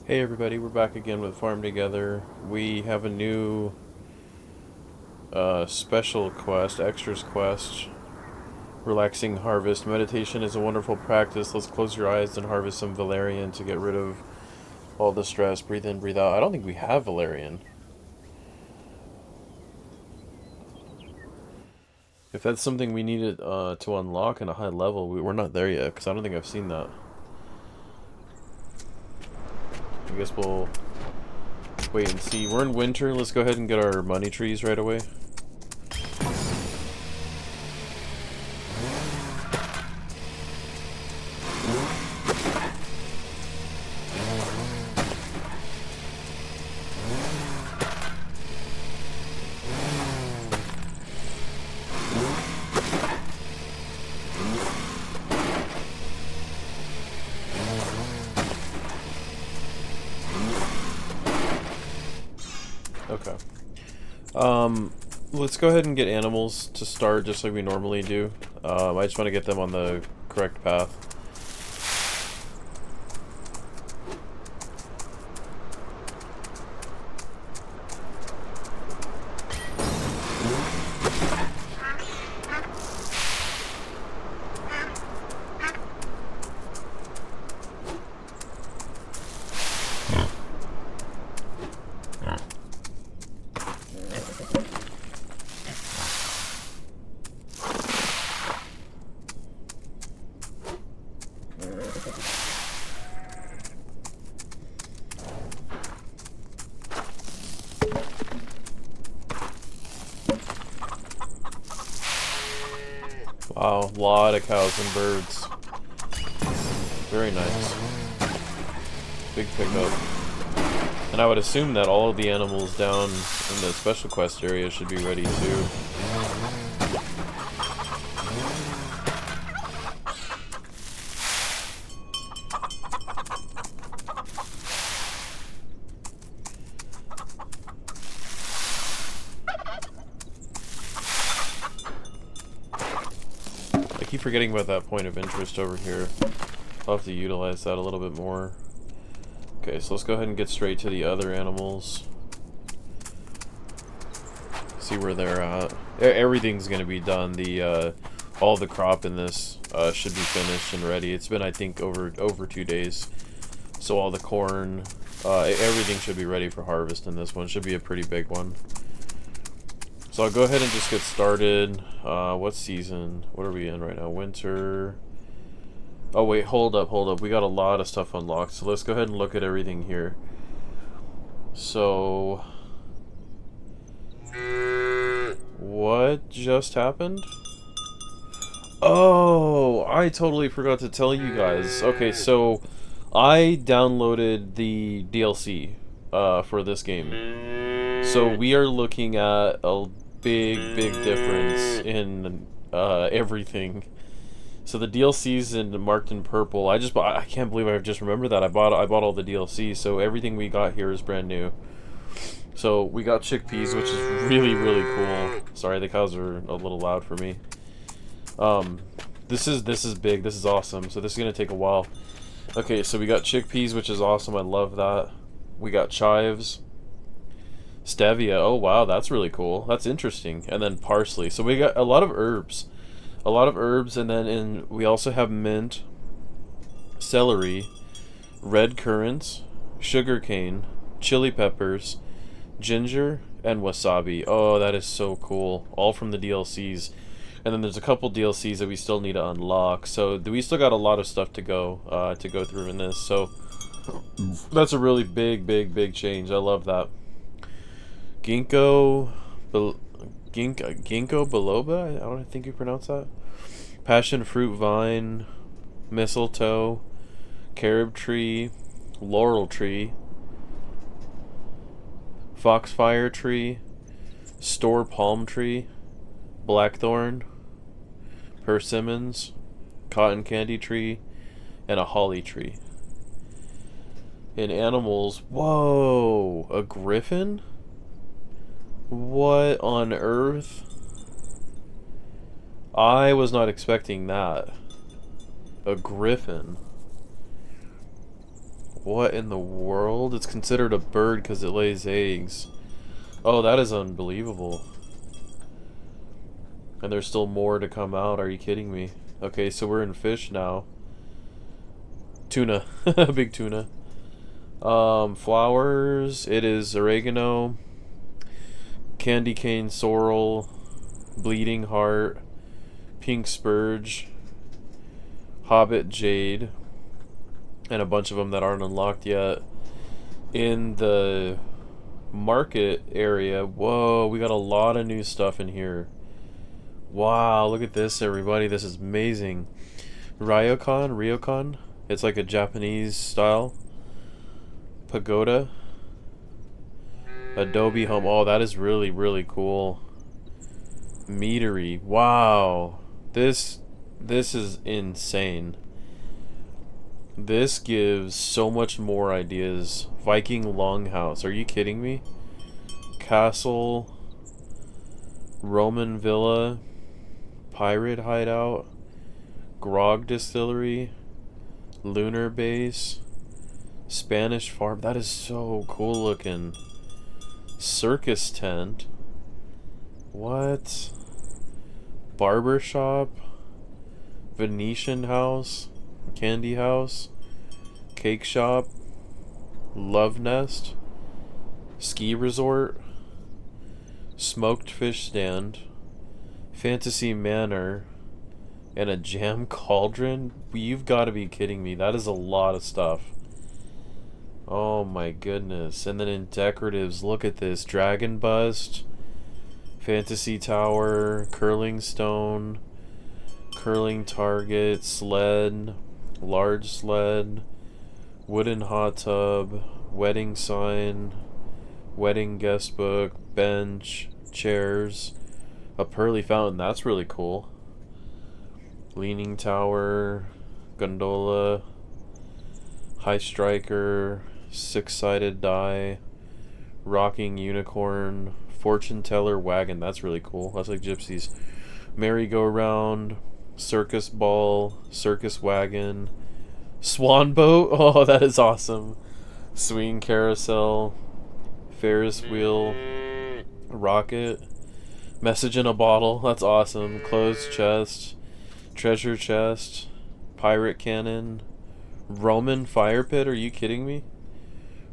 Hey everybody, we're back again with Farm Together. We have a new special quest, extras quest, relaxing harvest. Meditation is a wonderful practice. Let's close your eyes and harvest some valerian to get rid of all the stress. Breathe in, breathe out. I don't think we have valerian. If that's something we needed to unlock in a high level, we're not there yet, because I don't think I've seen that. I guess we'll wait and see. We're in winter. Let's go ahead and get our money trees right away. Okay. Let's go ahead and get animals to start just like we normally do. I just want to get them on the correct path. Wow, a lot of cows and birds. Very nice. Big pickup. And I would assume that all of the animals down in the special quest area should be ready too. I keep forgetting about that point of interest over here. I'll have to utilize that a little bit more. Okay, so let's go ahead and get straight to the other animals. See where they're at. Everything's gonna be done. All the crop in this should be finished and ready. It's been, I think, over 2 days. So all the corn, everything should be ready for harvest in this one. Should be a pretty big one. So I'll go ahead and just get started. What season? What are we in right now? Winter. Oh wait, hold up. We got a lot of stuff unlocked. So let's go ahead and look at everything here. So what just happened? Oh, I totally forgot to tell you guys. Okay, so I downloaded the DLC for this game. So we are looking at a big difference in everything. So the DLC's marked in purple. I can't believe I just remembered that. I bought all the DLC, so everything we got here is brand new. So we got chickpeas, which is really cool. Sorry, the cows are a little loud for me. This is big. This is awesome. So this is gonna take a while. Okay, so we got chickpeas, which is awesome. I love that. We got chives. Stevia. Oh wow, that's really cool. That's interesting. And then parsley. So we got a lot of herbs. And then we also have mint, celery, red currants, sugarcane, chili peppers, ginger, and wasabi. Oh, that is so cool. All from the DLCs. And then there's a couple DLCs that we still need to unlock. So we still got a lot of stuff to go through in this. So that's a really big change. I love that. Ginkgo biloba? I don't think you pronounce that. Passion fruit vine, mistletoe, carob tree, laurel tree, foxfire tree, store palm tree, blackthorn, persimmons, cotton candy tree, and a holly tree. In animals, whoa, a griffin? What on earth? I was not expecting that. A griffin. What in the world? It's considered a bird because it lays eggs. Oh, that is unbelievable. And there's still more to come out. Are you kidding me? Okay, so we're in fish now. Tuna. Big tuna. Flowers. It is oregano, candy cane sorrel, bleeding heart, pink spurge, hobbit jade, and a bunch of them that aren't unlocked yet. In the market area, whoa, we got a lot of new stuff in here. Wow, look at this, everybody. This is amazing. Ryokan. It's like a Japanese style pagoda. Adobe home. Oh, that is really, really cool. Meadery. Wow. This is insane. This gives so much more ideas. Viking Longhouse. Are you kidding me? Castle. Roman Villa. Pirate Hideout. Grog Distillery. Lunar Base. Spanish Farm. That is so cool looking. Circus Tent. What? Barber Shop. Venetian House. Candy House. Cake Shop. Love Nest. Ski Resort. Smoked Fish Stand. Fantasy Manor. And a jam cauldron? You've got to be kidding me. That is a lot of stuff. Oh my goodness. And then in decoratives, look at this. Dragon Bust. Fantasy Tower. Curling Stone. Curling Target. Sled. Large Sled. Wooden Hot Tub. Wedding Sign. Wedding Guest Book. Bench. Chairs. A Pearly Fountain. That's really cool. Leaning Tower. Gondola. High Striker. Six-sided die. Rocking Unicorn. Fortune Teller Wagon. That's really cool. That's like gypsies. Merry-go-round. Circus Ball. Circus Wagon. Swan Boat. Oh, that is awesome. Swing Carousel. Ferris Wheel. Rocket. Message in a Bottle. That's awesome. Closed Chest. Treasure Chest. Pirate Cannon. Roman Fire Pit. Are you kidding me?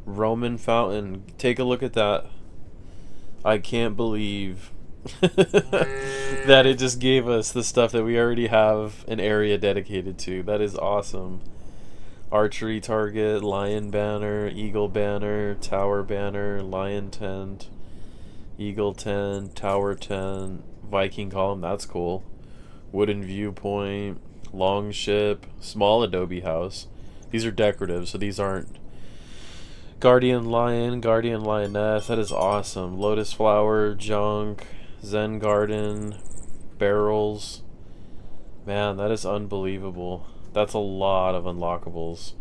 Roman Fountain. Take a look at that. I can't believe that it just gave us the stuff that we already have an area dedicated to. That is awesome. Archery Target, Lion Banner, Eagle Banner, Tower Banner, Lion Tent, Eagle Tent, Tower Tent, Viking Column. That's cool. Wooden Viewpoint, Long Ship, Small Adobe House. These are decorative, so these aren't. Guardian Lion, Guardian Lioness. That is awesome. Lotus Flower, Junk, Zen Garden, Barrels. Man, that is unbelievable. That's a lot of unlockables.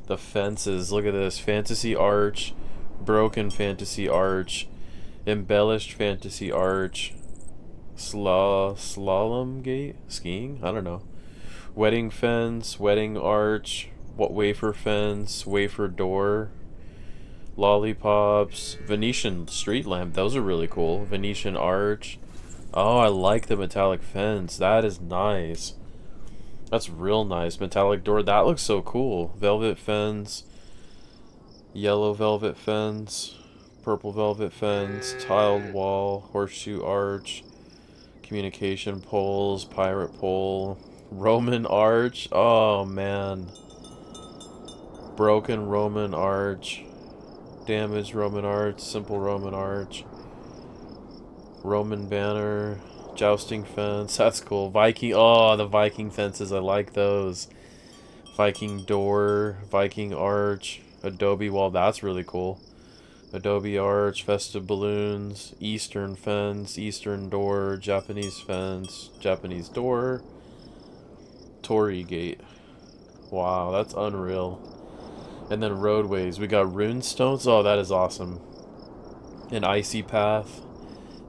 The fences. Look at this. Fantasy Arch, Broken Fantasy Arch, Embellished Fantasy Arch, Slalom Gate? Skiing? I don't know. Wedding Fence, Wedding Arch, Wafer Fence, Wafer Door, Lollipops, Venetian Street Lamp. Those are really cool. Venetian Arch. Oh, I like the metallic fence. That is nice. That's real nice. Metallic door. That looks so cool. Velvet Fence. Yellow Velvet Fence. Purple Velvet Fence. Tiled Wall. Horseshoe Arch. Communication Poles. Pirate Pole. Roman Arch. Oh, man. Broken Roman Arch. Damaged Roman Arch. Simple Roman Arch. Roman Banner. Jousting Fence. That's cool. Viking. Oh, the Viking fences. I like those. Viking Door. Viking Arch. Adobe Wall. That's really cool. Adobe Arch. Festive Balloons. Eastern Fence. Eastern Door. Japanese Fence. Japanese Door. Torii Gate. Wow, that's unreal. And then roadways. We got rune stones. Oh, that is awesome. An icy path.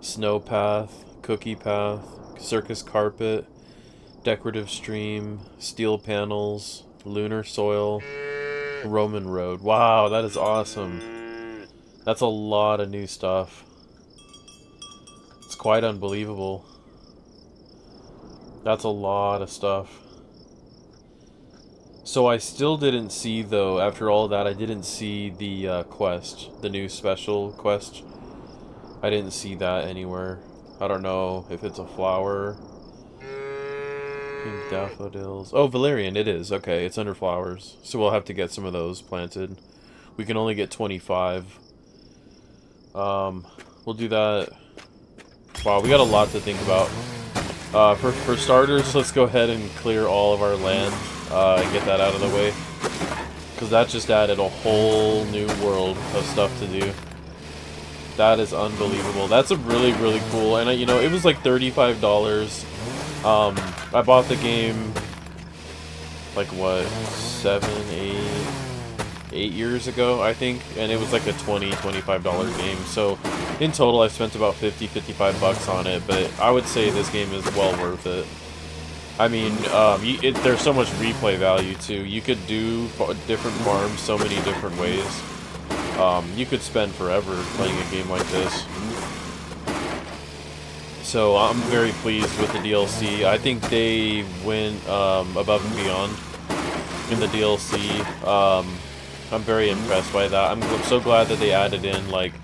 Snow path. Cookie path. Circus carpet. Decorative stream. Steel panels. Lunar soil. Roman Road. Wow, that is awesome. That's a lot of new stuff. It's quite unbelievable. That's a lot of stuff. So I still didn't see, though, after all that, I didn't see the quest. The new special quest. I didn't see that anywhere. I don't know if it's a flower. Pink daffodils. Oh, valerian, it is. Okay, it's under flowers. So we'll have to get some of those planted. We can only get 25. We'll do that. Wow, we got a lot to think about. For starters, let's go ahead and clear all of our land and get that out of the way. Because that just added a whole new world of stuff to do. That is unbelievable. That's a really, really cool, and you know, it was like $35. I bought the game, like, what, 8 years ago, I think, and it was like a $25 game, so in total I spent about 55 bucks on it, but I would say this game is well worth it. I mean, there's so much replay value, too. You could do different farms so many different ways. You could spend forever playing a game like this. So I'm very pleased with the DLC. I think they went above and beyond in the DLC. I'm very impressed by that. I'm so glad that they added in like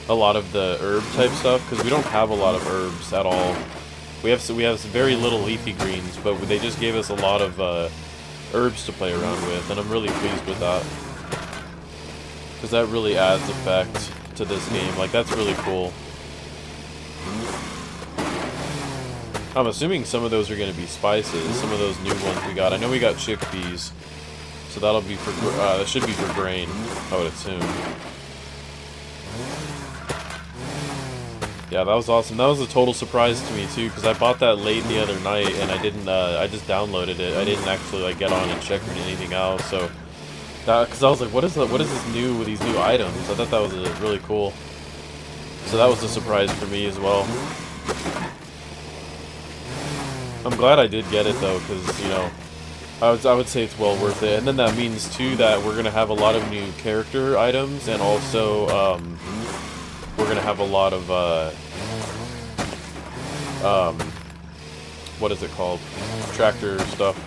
a lot of the herb type stuff, because we don't have a lot of herbs at all. We have very little leafy greens, but they just gave us a lot of herbs to play around with, and I'm really pleased with that. Because that really adds effect to this game. Like, that's really cool. I'm assuming some of those are going to be spices, some of those new ones we got. I know we got chickpeas, so that'll be for, that should be for grain, I would assume. Yeah, that was awesome. That was a total surprise to me, too, because I bought that late the other night, and I didn't, I just downloaded it. I didn't actually, like, get on and check for anything else, so... Because I was like, what is this new with these new items? I thought that was really cool. So that was a surprise for me as well. I'm glad I did get it though, because, you know, I would say it's well worth it. And then that means too that we're gonna have a lot of new character items, and also we're gonna have a lot of what is it called? Tractor stuff.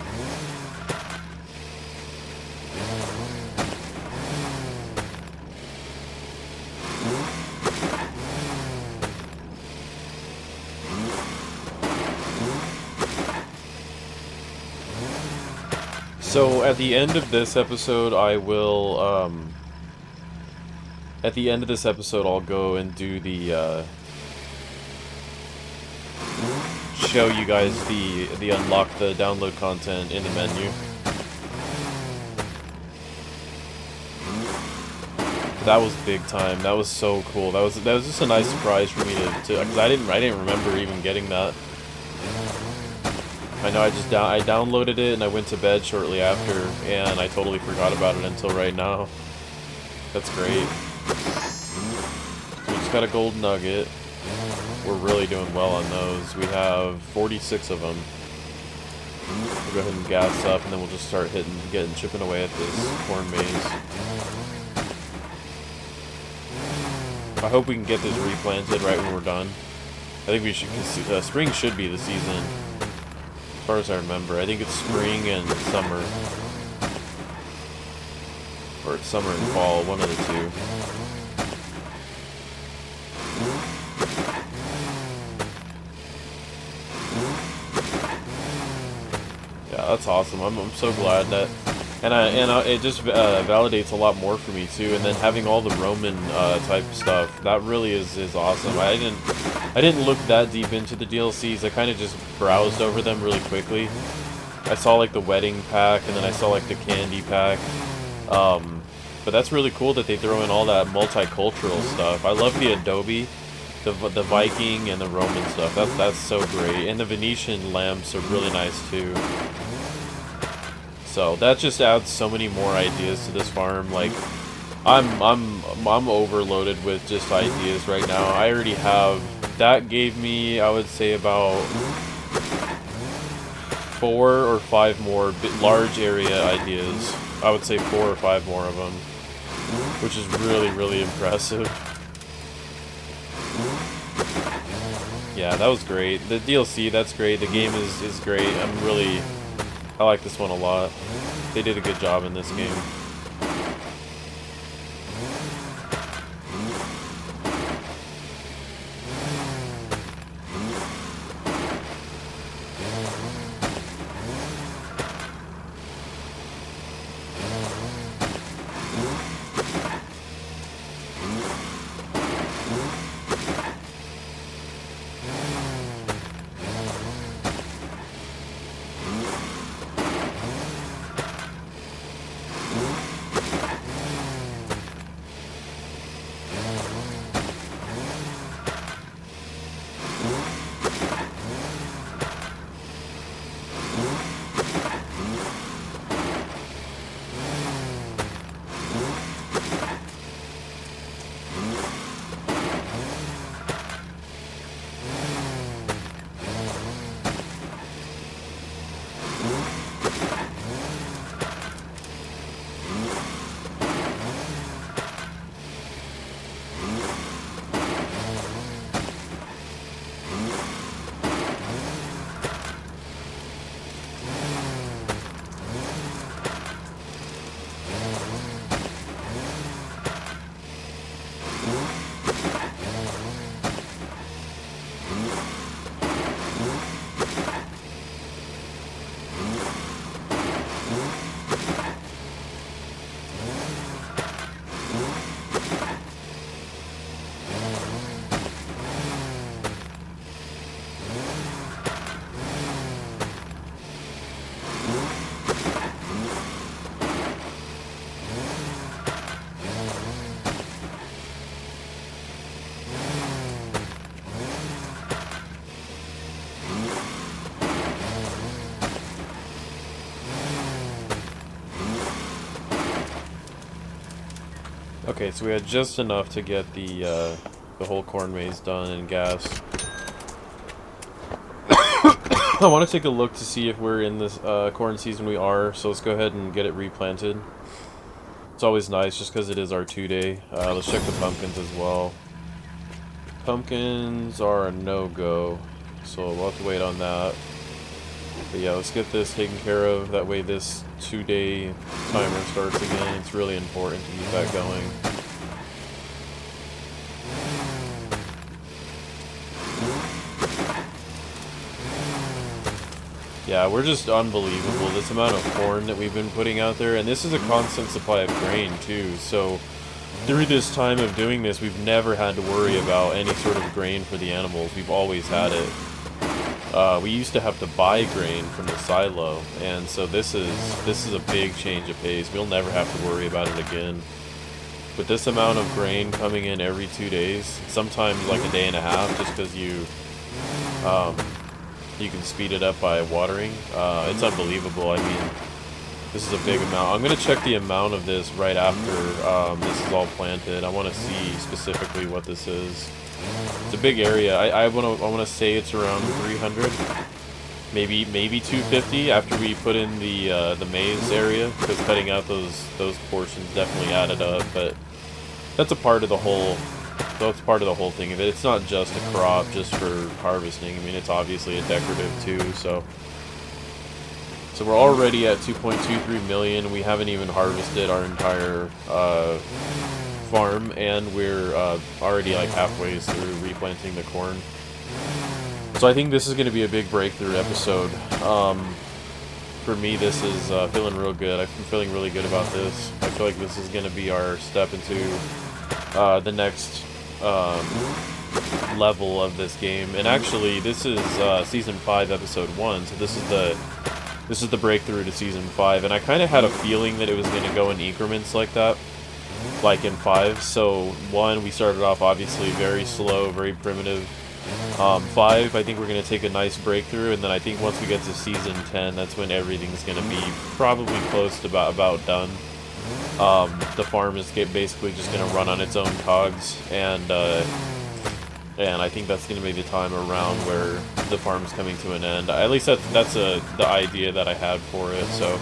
So at the end of this episode, I will, at the end of this episode, I'll go and do the, show you guys the unlock the download content in the menu. That was big time. That was so cool. That was just a nice surprise for me to because I didn't remember even getting that. I know I downloaded it and I went to bed shortly after, and I totally forgot about it until right now. That's great. So we just got a gold nugget. We're really doing well on those. We have 46 of them. We'll go ahead and gas up, and then we'll just start chipping away at this corn maze. I hope we can get this replanted right when we're done. I think we should. Spring should be the season. As far as I remember, I think it's spring and summer. Or it's summer and fall, one of the two. Yeah, that's awesome. I'm so glad that, and it just validates a lot more for me too. And then having all the Roman type stuff, that really is awesome. I didn't look that deep into the DLCs. I kind of just browsed over them really quickly. I saw like the wedding pack, and then I saw like the candy pack. But that's really cool that they throw in all that multicultural stuff. I love the Adobe, the Viking, and the Roman stuff. That's so great. And the Venetian lamps are really nice too. So that just adds so many more ideas to this farm. Like, I'm overloaded with just ideas right now. I already have. That gave me, I would say, about 4 or 5 more large area ideas I would say 4 or 5 more of them, which is really, really impressive. Yeah, that was great. The DLC, that's great. The game is great. I like this one a lot. They did a good job in this game. Okay, so we had just enough to get the whole corn maze done and gas. I want to take a look to see if we're in this corn season. We are, so let's go ahead and get it replanted. It's always nice just because it is our 2-day. Let's check the pumpkins as well. Pumpkins are a no-go, so we'll have to wait on that. But yeah, let's get this taken care of. That way this 2-day timer starts again. It's really important to keep that going. Yeah, we're just unbelievable, this amount of corn that we've been putting out there, and this is a constant supply of grain too, so through this time of doing this, we've never had to worry about any sort of grain for the animals. We've always had it. We used to have to buy grain from the silo, and so this is a big change of pace. We'll never have to worry about it again. With this amount of grain coming in every 2 days, sometimes like a day and a half, just because you can speed it up by watering. It's unbelievable. I mean, this is a big amount. I'm going to check the amount of this right after this is all planted. I want to see specifically what this is. It's a big area. I want to say it's around 300, maybe 250 after we put in the maize area, because cutting out those portions definitely added up. But that's a part of the whole. That's part of the whole thing of it. It's not just a crop just for harvesting. I mean, it's obviously a decorative too. So we're already at 2.23 million. We haven't even harvested our entire farm, and we're already like halfway through replanting the corn. So I think this is going to be a big breakthrough episode. For me, this is feeling real good. I'm feeling really good about this. I feel like this is going to be our step into the next level of this game. And actually, this is season 5, episode 1. So this is the breakthrough to season 5. And I kind of had a feeling that it was going to go in increments like that, like in 5. So 1, we started off obviously very slow, very primitive. 5, I think we're going to take a nice breakthrough, and then I think once we get to season 10, that's when everything's going to be probably close to about done. The farm is basically just going to run on its own cogs, and I think that's going to be the time around where the farm's coming to an end. At least that's the idea that I had for it. So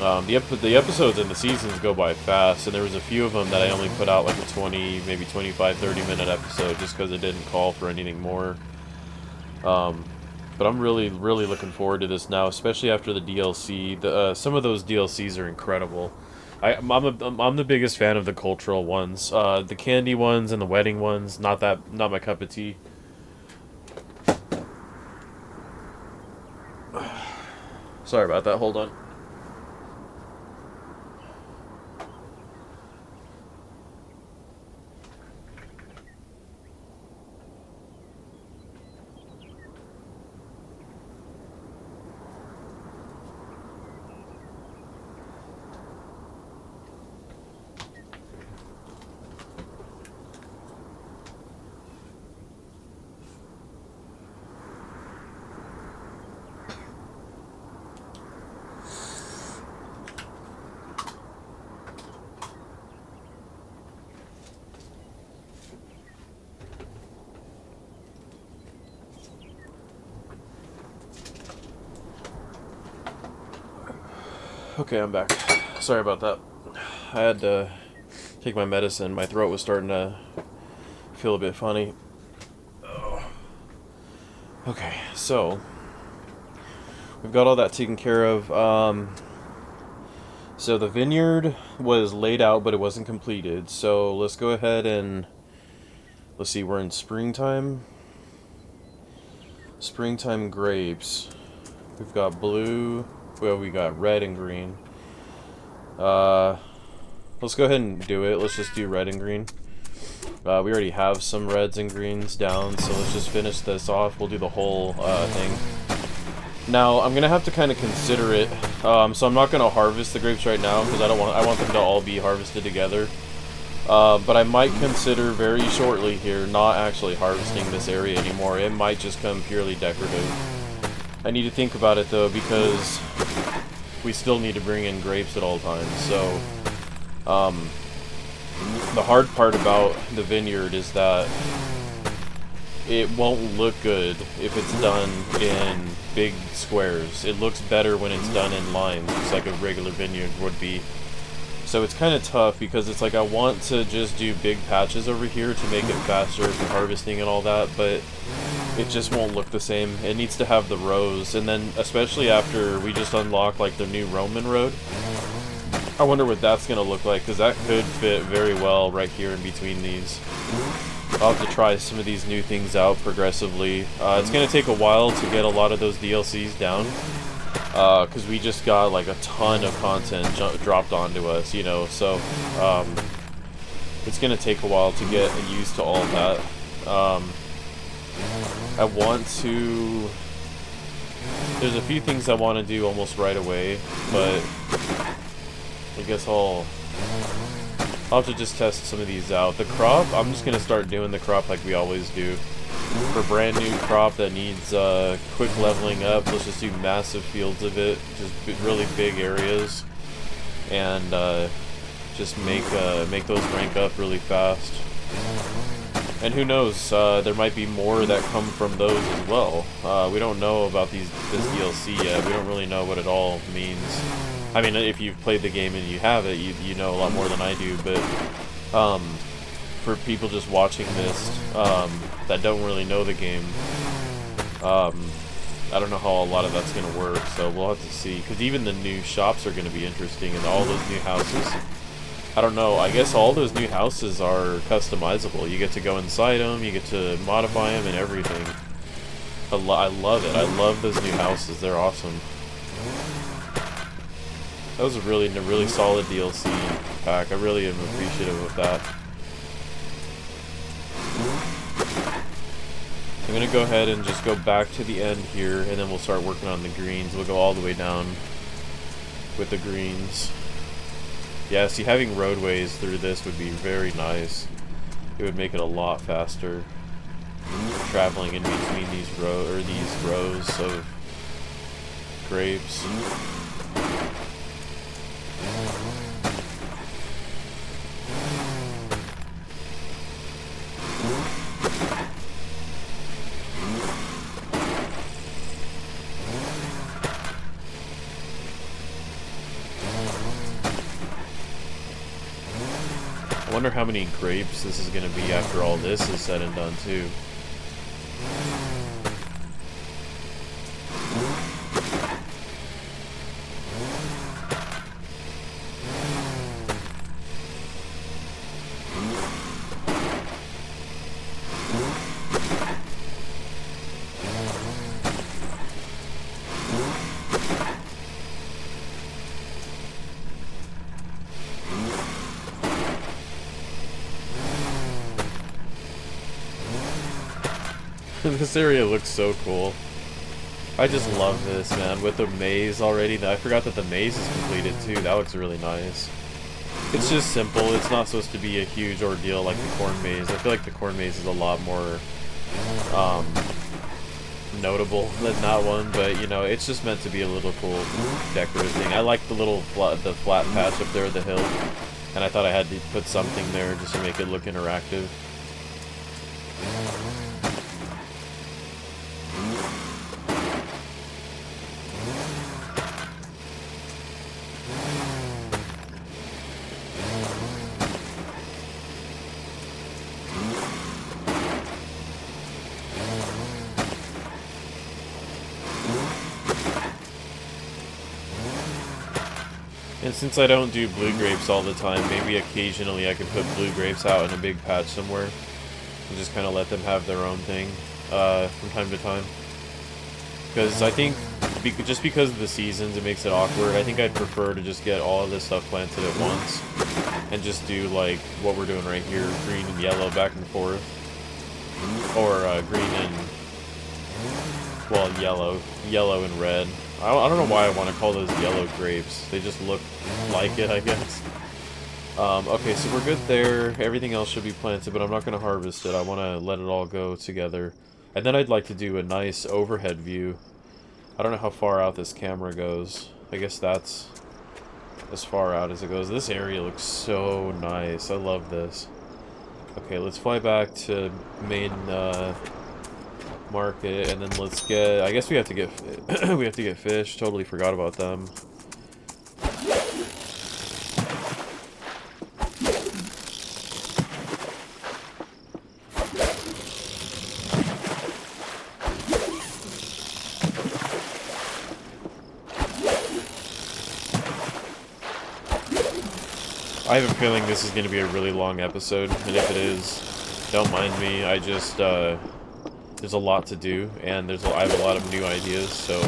The episodes and the seasons go by fast, and there was a few of them that I only put out like a 20, maybe 25, 30-minute episode just because it didn't call for anything more. But I'm really looking forward to this now, especially after the DLC. Some of those DLCs are incredible. I'm the biggest fan of the cultural ones. The candy ones and the wedding ones, not my cup of tea. Sorry about that. Hold on. Okay, I'm back. Sorry about that. I had to take my medicine. My throat was starting to feel a bit funny. Oh. Okay, so we've got all that taken care of. So the vineyard was laid out, but it wasn't completed. So let's go ahead and let's see. We're in springtime. Springtime grapes. We've got blue. Well, we got red and green. Let's go ahead and do it. Let's just do red and green. We already have some reds and greens down, so let's just finish this off. We'll do the whole thing. Now, I'm gonna have to kind of consider it. So I'm not gonna harvest the grapes right now because I want them to all be harvested together. But I might consider very shortly here not actually harvesting this area anymore. It might just come purely decorative. I need to think about it though, because we still need to bring in grapes at all times. So, the hard part about the vineyard is that it won't look good if it's done in big squares. It looks better when it's done in lines, just like a regular vineyard would be. So it's kind of tough because it's like I want to just do big patches over here to make it faster for harvesting and all that, but it just won't look the same. It needs to have the rows, and then especially after we just unlocked like the new Roman road, I wonder what that's going to look like, because that could fit very well right here in between these. I'll have to try some of these new things out progressively. It's going to take a while to get a lot of those DLCs down, because we just got like a ton of content dropped onto us, you know, so it's going to take a while to get used to all that. I want to... There's a few things I want to do almost right away, but I guess I'll have to just test some of these out. The crop, I'm just going to start doing the crop like we always do. For brand new crop that needs quick leveling up, let's just do massive fields of it, just really big areas, and just make those rank up really fast. And who knows, there might be more that come from those as well. We don't know about this DLC yet. We don't really know what it all means. I mean, if you've played the game and you have it, you know a lot more than I do, but for people just watching this that don't really know the game, I don't know how a lot of that's going to work, so we'll have to see. Because even the new shops are going to be interesting, and all those new houses. I don't know, I guess all those new houses are customizable. You get to go inside them, you get to modify them and everything. I love it. I love those new houses. They're awesome. That was a really solid DLC pack. I really am appreciative of that. I'm going to go ahead and just go back to the end here, and then we'll start working on the greens. We'll go all the way down with the greens. Yeah, see, having roadways through this would be very nice. It would make it a lot faster. Traveling in between these rows of grapes. I wonder how many grapes this is going to be after all this is said and done, too. This area looks so cool. I just love this, man. With the maze already, I forgot that the maze is completed too. That looks really nice. It's just simple. It's not supposed to be a huge ordeal like the corn maze. I feel like the corn maze is a lot more notable than that one, but you know, it's just meant to be a little cool decorative thing. I like the little flat patch up there at the hill, and I thought I had to put something there just to make it look interactive. And since I don't do blue grapes all the time, maybe occasionally I could put blue grapes out in a big patch somewhere and just kind of let them have their own thing from time to time. Because I think, just because of the seasons, it makes it awkward. I think I'd prefer to just get all of this stuff planted at once and just do like what we're doing right here, green and yellow back and forth. Or green and, well, yellow and red. I don't know why I want to call those yellow grapes. They just look like it, I guess. Okay, so we're good there. Everything else should be planted, but I'm not going to harvest it. I want to let it all go together. And then I'd like to do a nice overhead view. I don't know how far out this camera goes. I guess that's as far out as it goes. This area looks so nice. I love this. Okay, let's fly back to main market, and then let's get, I guess we have to get we have to get fish. Totally forgot about them. I have a feeling this is going to be a really long episode, and if it is, don't mind me. I just there's a lot to do, and I have a lot of new ideas, so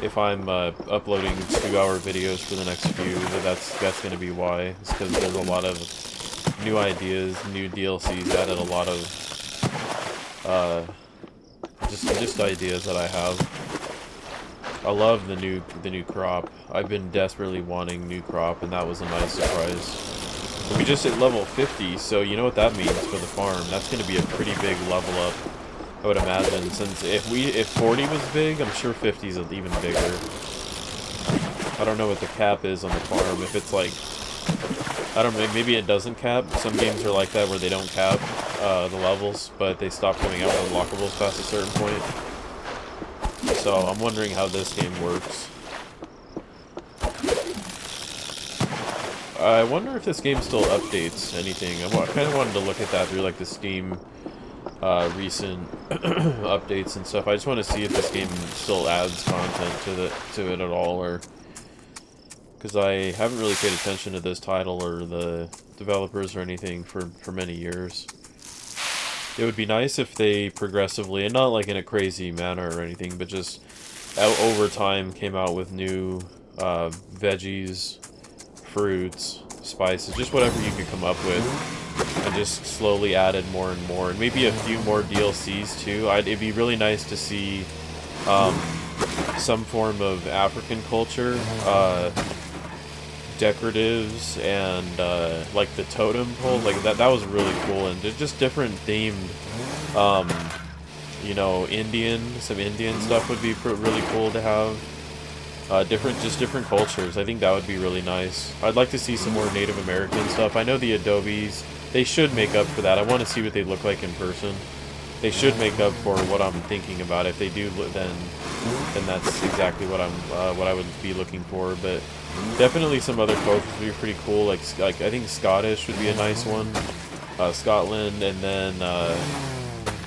if I'm uploading 2-hour videos for the next few, that's going to be why. It's because there's a lot of new ideas, new DLCs added, a lot of just ideas that I have. I love the new crop. I've been desperately wanting new crop, and that was a nice surprise. We just hit level 50, so you know what that means for the farm. That's going to be a pretty big level up, I would imagine, since if 40 was big, I'm sure 50 is even bigger. I don't know what the cap is on the farm. If it's like, I don't know, maybe it doesn't cap. Some games are like that where they don't cap the levels, but they stop coming out with unlockables past a certain point. So I'm wondering how this game works. I wonder if this game still updates anything. I kind of wanted to look at that through like the Steam recent updates and stuff. I just want to see if this game still adds content to it at all, or because I haven't really paid attention to this title or the developers or anything for many years. It would be nice if they progressively, and not like in a crazy manner or anything, but just over time came out with new veggies, fruits, spices, just whatever you could come up with, and just slowly added more and more, and maybe a few more DLCs too. It'd be really nice to see some form of African culture, decoratives, and like the totem pole, like that was really cool, and just different themed, you know, some Indian stuff would be really cool to have. Different cultures. I think that would be really nice. I'd like to see some more Native American stuff. I know the Adobes, they should make up for that. I want to see what they look like in person. they should make up for what I'm thinking about. If they do, then that's exactly what I would be looking for. But definitely some other cultures would be pretty cool. Like I think Scottish would be a nice one. Scotland, and then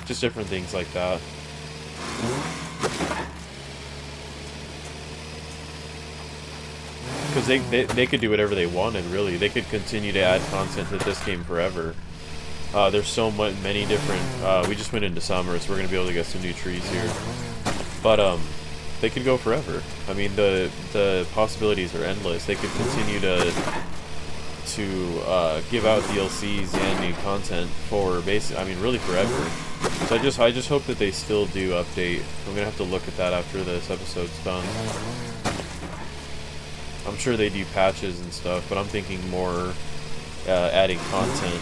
just different things like that. Because they could do whatever they wanted, really. They could continue to add content to this game forever. There's so many different... we just went into summer, so we're going to be able to get some new trees here. But, they could go forever. I mean, the possibilities are endless. They could continue to give out DLCs and new content for really forever. So I just hope that they still do update. I'm going to have to look at that after this episode's done. I'm sure they do patches and stuff, but I'm thinking more adding content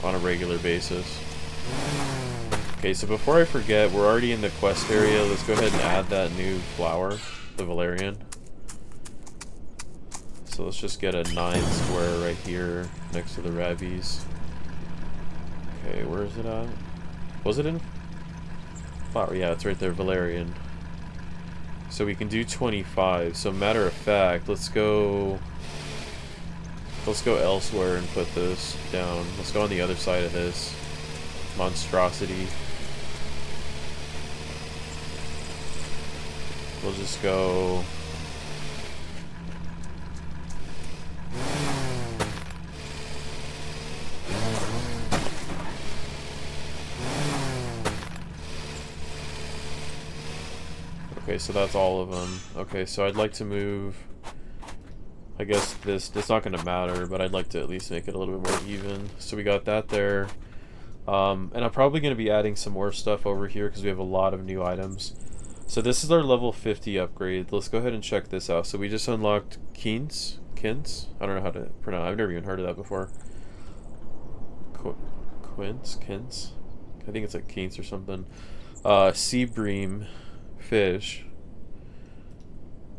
on a regular basis. Okay, so before I forget, we're already in the quest area. Let's go ahead and add that new flower, the Valerian. So let's just get a 9 square right here next to the Rabbies. Okay, where is it at? Was it in flower? Yeah, it's right there, Valerian. So we can do 25. So matter of fact, let's go elsewhere and put this down. Let's go on the other side of this monstrosity. We'll just go... Okay, so that's all of them. Okay, so I'd like to move... I guess it's not going to matter, but I'd like to at least make it a little bit more even. So we got that there. And I'm probably going to be adding some more stuff over here because we have a lot of new items. So this is our level 50 upgrade. Let's go ahead and check this out. So we just unlocked Kins? I don't know how to pronounce. I've never even heard of that before. Kins? I think it's like Kins or something. Sea bream fish.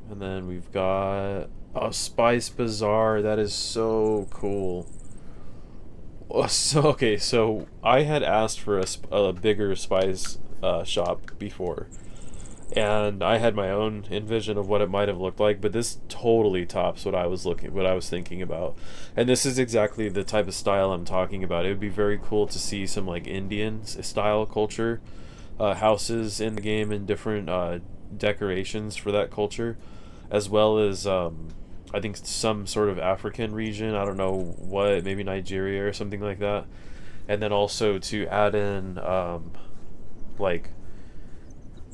And then we've got Spice Bazaar. That is so cool. So I had asked for a bigger spice shop before, and I had my own envision of what it might have looked like, but this totally tops what I was thinking about. And this is exactly the type of style I'm talking about. It would be very cool to see some like Indian style culture houses in the game and different decorations for that culture, as well as I think some sort of African region. I don't know what, maybe Nigeria or something like that. And then also to add in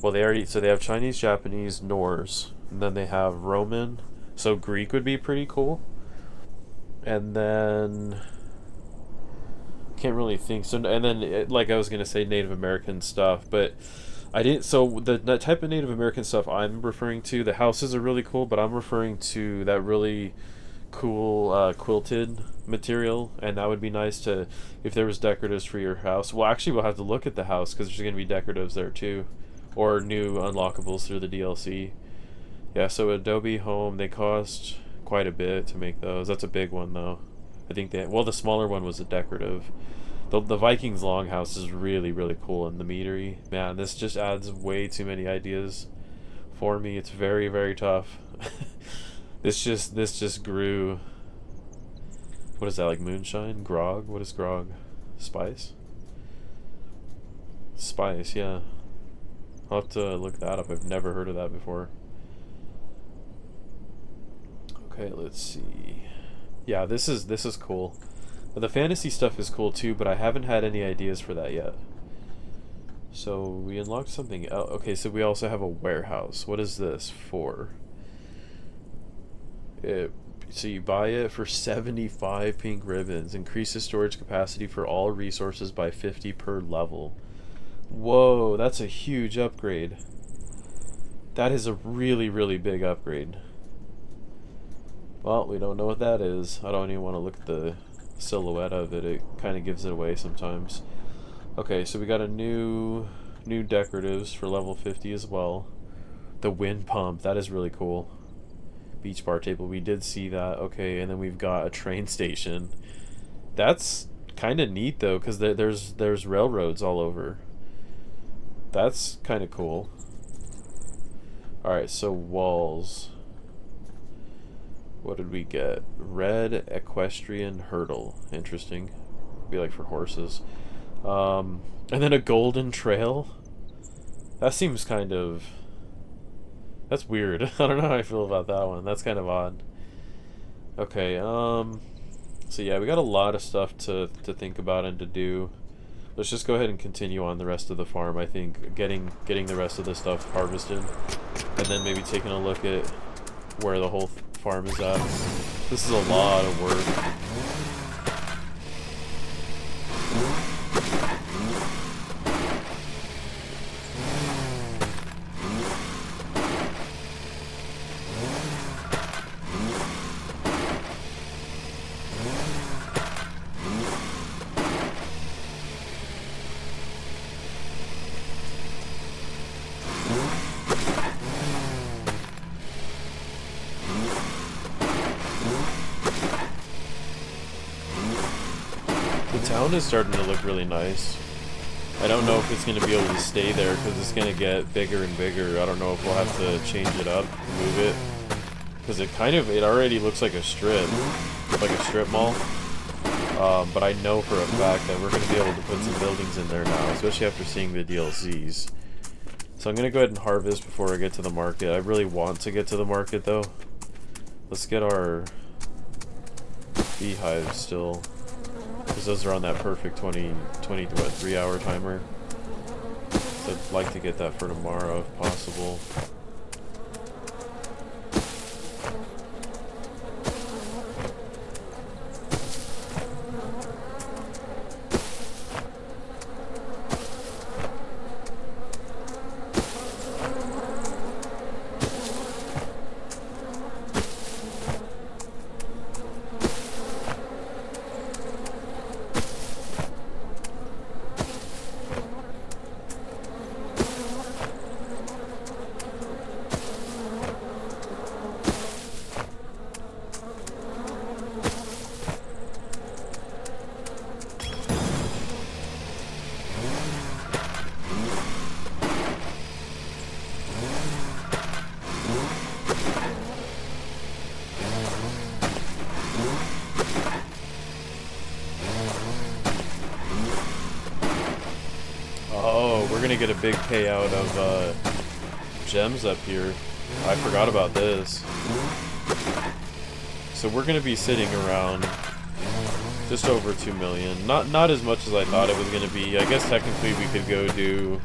they have Chinese, Japanese, Norse, and then they have Roman. So Greek would be pretty cool. And then can't really think. So and then like I was gonna say Native American stuff, but I didn't. So the type of Native American stuff I'm referring to, the houses are really cool, but I'm referring to that really cool quilted material, and that would be nice to, if there was decoratives for your house. Well, actually, we'll have to look at the house because there's going to be decoratives there too, or new unlockables through the DLC. Yeah, so Adobe Home, they cost quite a bit to make those. That's a big one though. I think the smaller one was a decorative. The Vikings Longhouse is really, really cool, and the meadery. Man, this just adds way too many ideas for me. It's very, very tough. This just grew. What is that, like moonshine? Grog? What is grog? Spice? Spice, yeah. I'll have to look that up. I've never heard of that before. Okay, let's see. Yeah, this is cool. The fantasy stuff is cool too, but I haven't had any ideas for that yet. So we unlocked something else. Okay, so we also have a warehouse. What is this for? So you buy it for 75 pink ribbons. Increases storage capacity for all resources by 50 per level. Whoa, that's a huge upgrade. That is a really, really big upgrade. Well, we don't know what that is. I don't even want to look at the silhouette of it. It kind of gives it away sometimes. Okay, so we got a new decoratives for level 50 as well. The wind pump, that is really cool. Beach bar table, we did see that. Okay, and then we've got a train station. That's kind of neat though, because there's railroads all over. That's kind of cool. Alright, so walls. What did we get? Red equestrian hurdle. Interesting. Be like for horses. And then a golden trail. That seems kind of... That's weird. I don't know how I feel about that one. That's kind of odd. Okay, so yeah, we got a lot of stuff to think about and to do. Let's just go ahead and continue on the rest of the farm. I think getting the rest of the stuff harvested, and then maybe taking a look at where the whole farm is at. This is a lot of work. The town is starting to look really nice. I don't know if it's going to be able to stay there because it's going to get bigger and bigger. I don't know if we'll have to change it up, move it, because it already looks like a strip mall. But I know for a fact that we're going to be able to put some buildings in there now, especially after seeing the DLCs. So I'm going to go ahead and harvest before I get to the market. I really want to get to the market though. Let's get our beehives still, because those are on that perfect 3-hour timer. So I'd like to get that for tomorrow if possible. We're gonna get a big payout of gems up here. I forgot about this. So we're gonna be sitting around just over 2 million. Not as much as I thought it was gonna be. I guess technically we could go do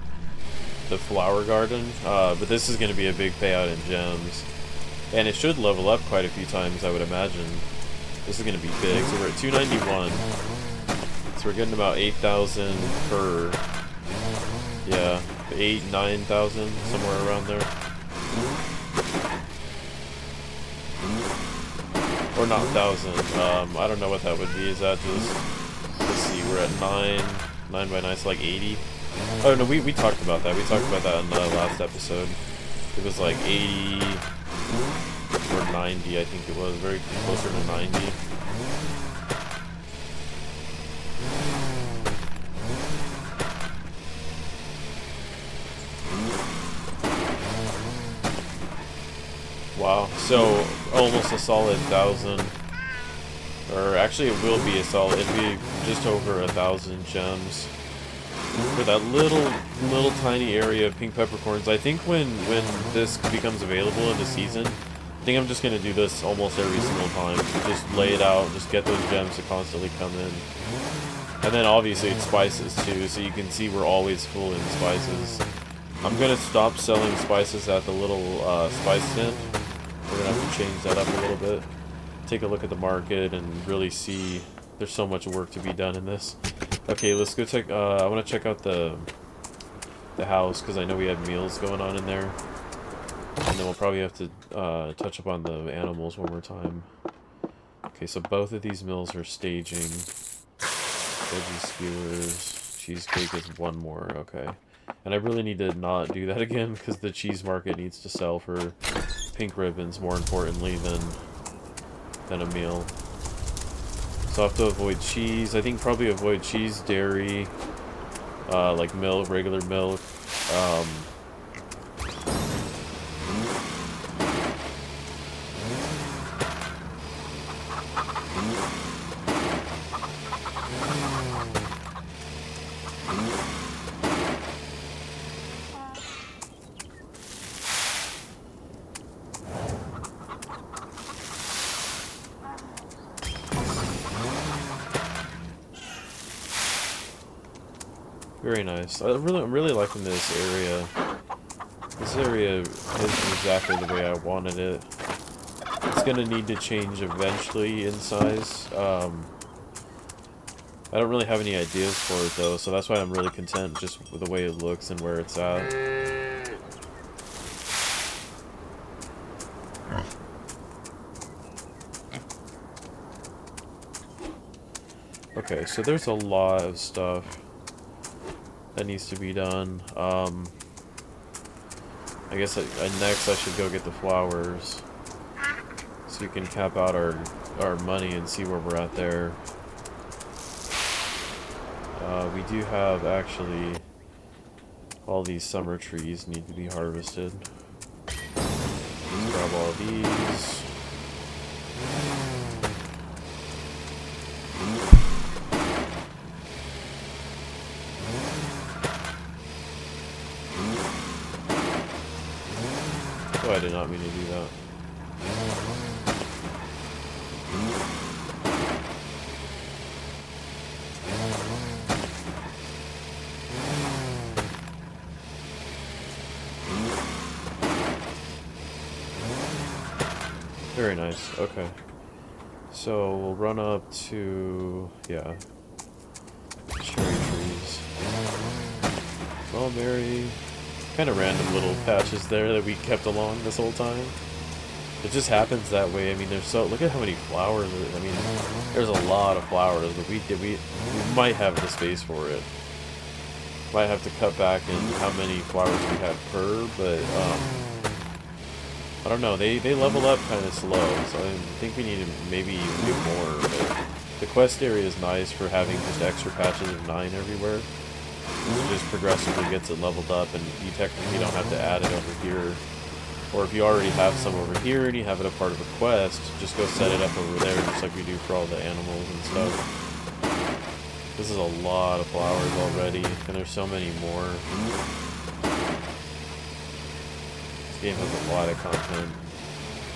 the flower garden, but this is gonna be a big payout in gems, and it should level up quite a few times, I would imagine. This is gonna be big. So we're at 291. So we're getting about 8,000 per. Yeah, 8,000-9,000, somewhere around there. Or not 1,000. I don't know what that would be. Is that just... Let's see, we're at 9 by 9, so like 80. Oh no, we talked about that. We talked about that in the last episode. It was like 80 or 90, I think it was. Very closer to 90. Wow, so almost a solid 1,000, or actually it will be it'd be just over 1,000 gems for that little tiny area of pink peppercorns. I think when this becomes available in the season, I think I'm just going to do this almost every single time. Just lay it out, just get those gems to constantly come in. And then obviously it's spices too, so you can see we're always full in spices. I'm going to stop selling spices at the little spice stand. We're going to have to change that up a little bit. Take a look at the market and really see there's so much work to be done in this. Okay, let's go check. I want to check out the house because I know we have meals going on in there. And then we'll probably have to touch upon the animals one more time. Okay, so both of these mills are staging. Veggie skewers. Cheesecake is one more. Okay. And I really need to not do that again because the cheese market needs to sell for pink ribbons more importantly than a meal. So I'll have to avoid cheese. I think probably avoid cheese, dairy, like milk, regular milk. Um, very nice. I'm really liking this area. This area is exactly the way I wanted it. It's gonna need to change eventually in size. I don't really have any ideas for it though, so that's why I'm really content just with the way it looks and where it's at. Okay, so there's a lot of stuff that needs to be done. I guess next I should go get the flowers, so we can cap out our money and see where we're at there. We do have, actually, all these summer trees need to be harvested. Let's grab all these. Oh, I did not mean to do that. Very nice. Okay. So we'll run up to, yeah, cherry trees. Mulberry. Kind of random little patches there that we kept along this whole time. It just happens that way. I mean, look at how many flowers. I mean, there's a lot of flowers, but we might have the space for it. Might have to cut back in how many flowers we have per, but I don't know. They level up kind of slow, so I think we need to maybe do more. But the quest area is nice for having just extra patches of 9 everywhere. It just progressively gets it leveled up, and you technically don't have to add it over here. Or if you already have some over here and you have it a part of a quest, just go set it up over there, just like we do for all the animals and stuff. This is a lot of flowers already, and there's so many more. This game has a lot of content.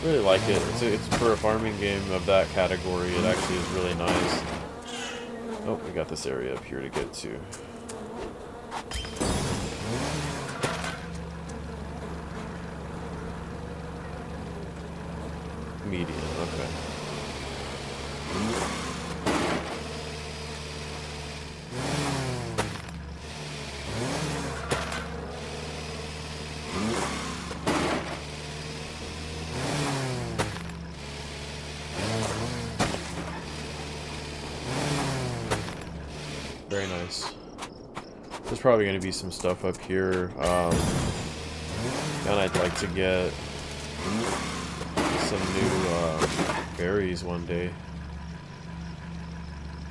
I really like it. It's for a farming game of that category, it actually is really nice. Oh, we got this area up here to get to. Medium, okay. Very nice. There's probably going to be some stuff up here. And I'd like to get some new berries one day.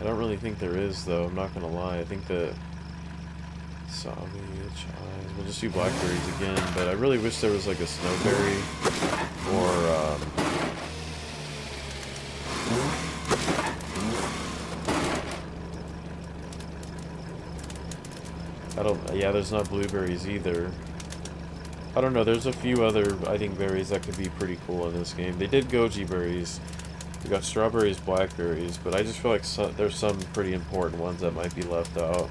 I don't really think there is, though. I'm not gonna lie. I think that we'll just do blackberries again. But I really wish there was like a snowberry or yeah, there's not blueberries either. I don't know, there's a few other, I think, berries that could be pretty cool in this game. They did goji berries. We got strawberries, blackberries, but I just feel like there's some pretty important ones that might be left out.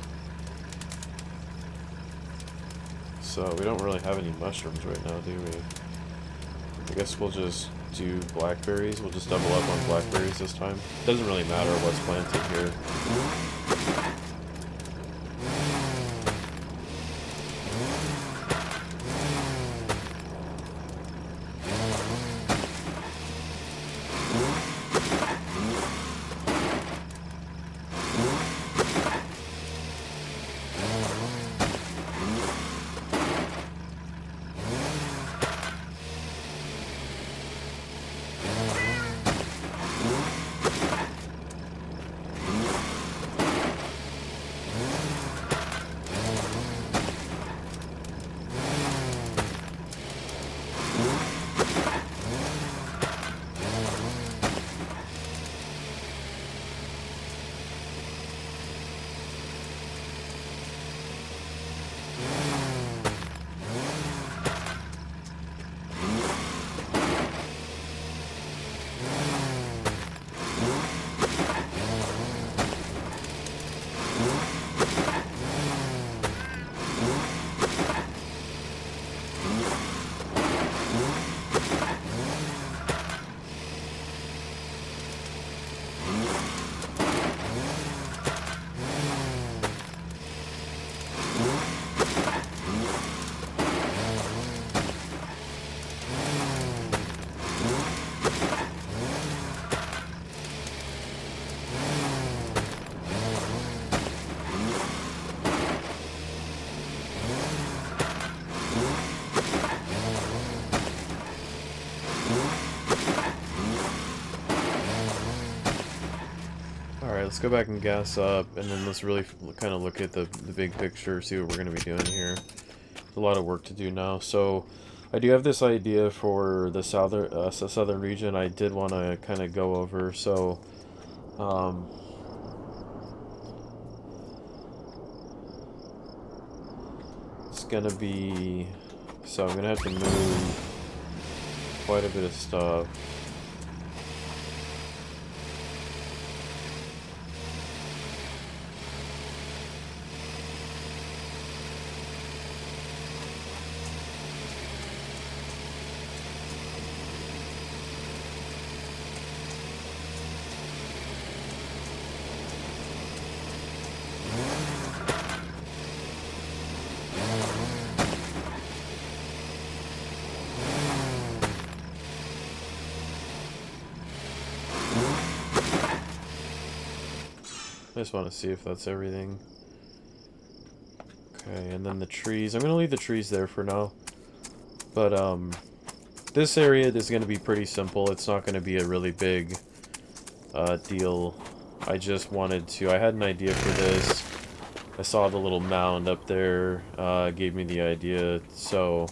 So, we don't really have any mushrooms right now, do we? I guess we'll just do blackberries. We'll just double up on blackberries this time. Doesn't really matter what's planted here. Alright, let's go back and gas up, and then let's really kind of look at the big picture, see what we're going to be doing here. There's a lot of work to do now. So, I do have this idea for the southern region I did want to kind of go over. So, it's going to be... So, I'm going to have to move quite a bit of stuff. I just want to see if that's everything. Okay, and then the trees. I'm going to leave the trees there for now. But, this area is going to be pretty simple. It's not going to be a really big deal. I just wanted to... I had an idea for this. I saw the little mound up there. Gave me the idea. So,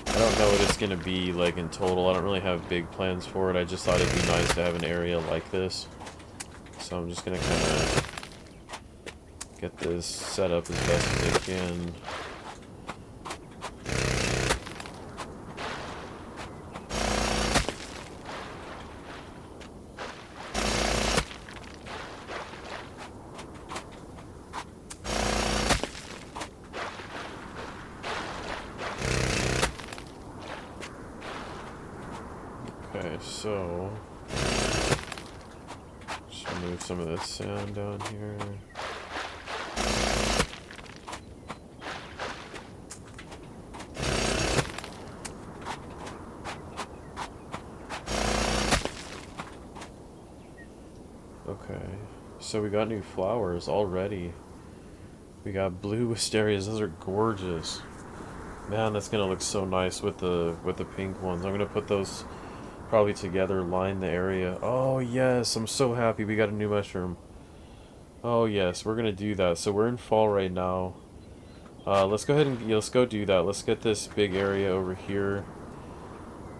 I don't know what it's going to be like in total. I don't really have big plans for it. I just thought it'd be nice to have an area like this. So I'm just going to kind of get this set up as best as I can. Okay, so just move some of this sand down here. Okay, so we got new flowers already. We got blue wisterias. Those are gorgeous. Man, that's gonna look so nice with the pink ones. I'm gonna put those probably together, line the area. Oh yes, I'm so happy we got a new mushroom. Oh yes, we're gonna do that. So we're in fall right now. Let's go ahead and let's go do that. Let's get this big area over here.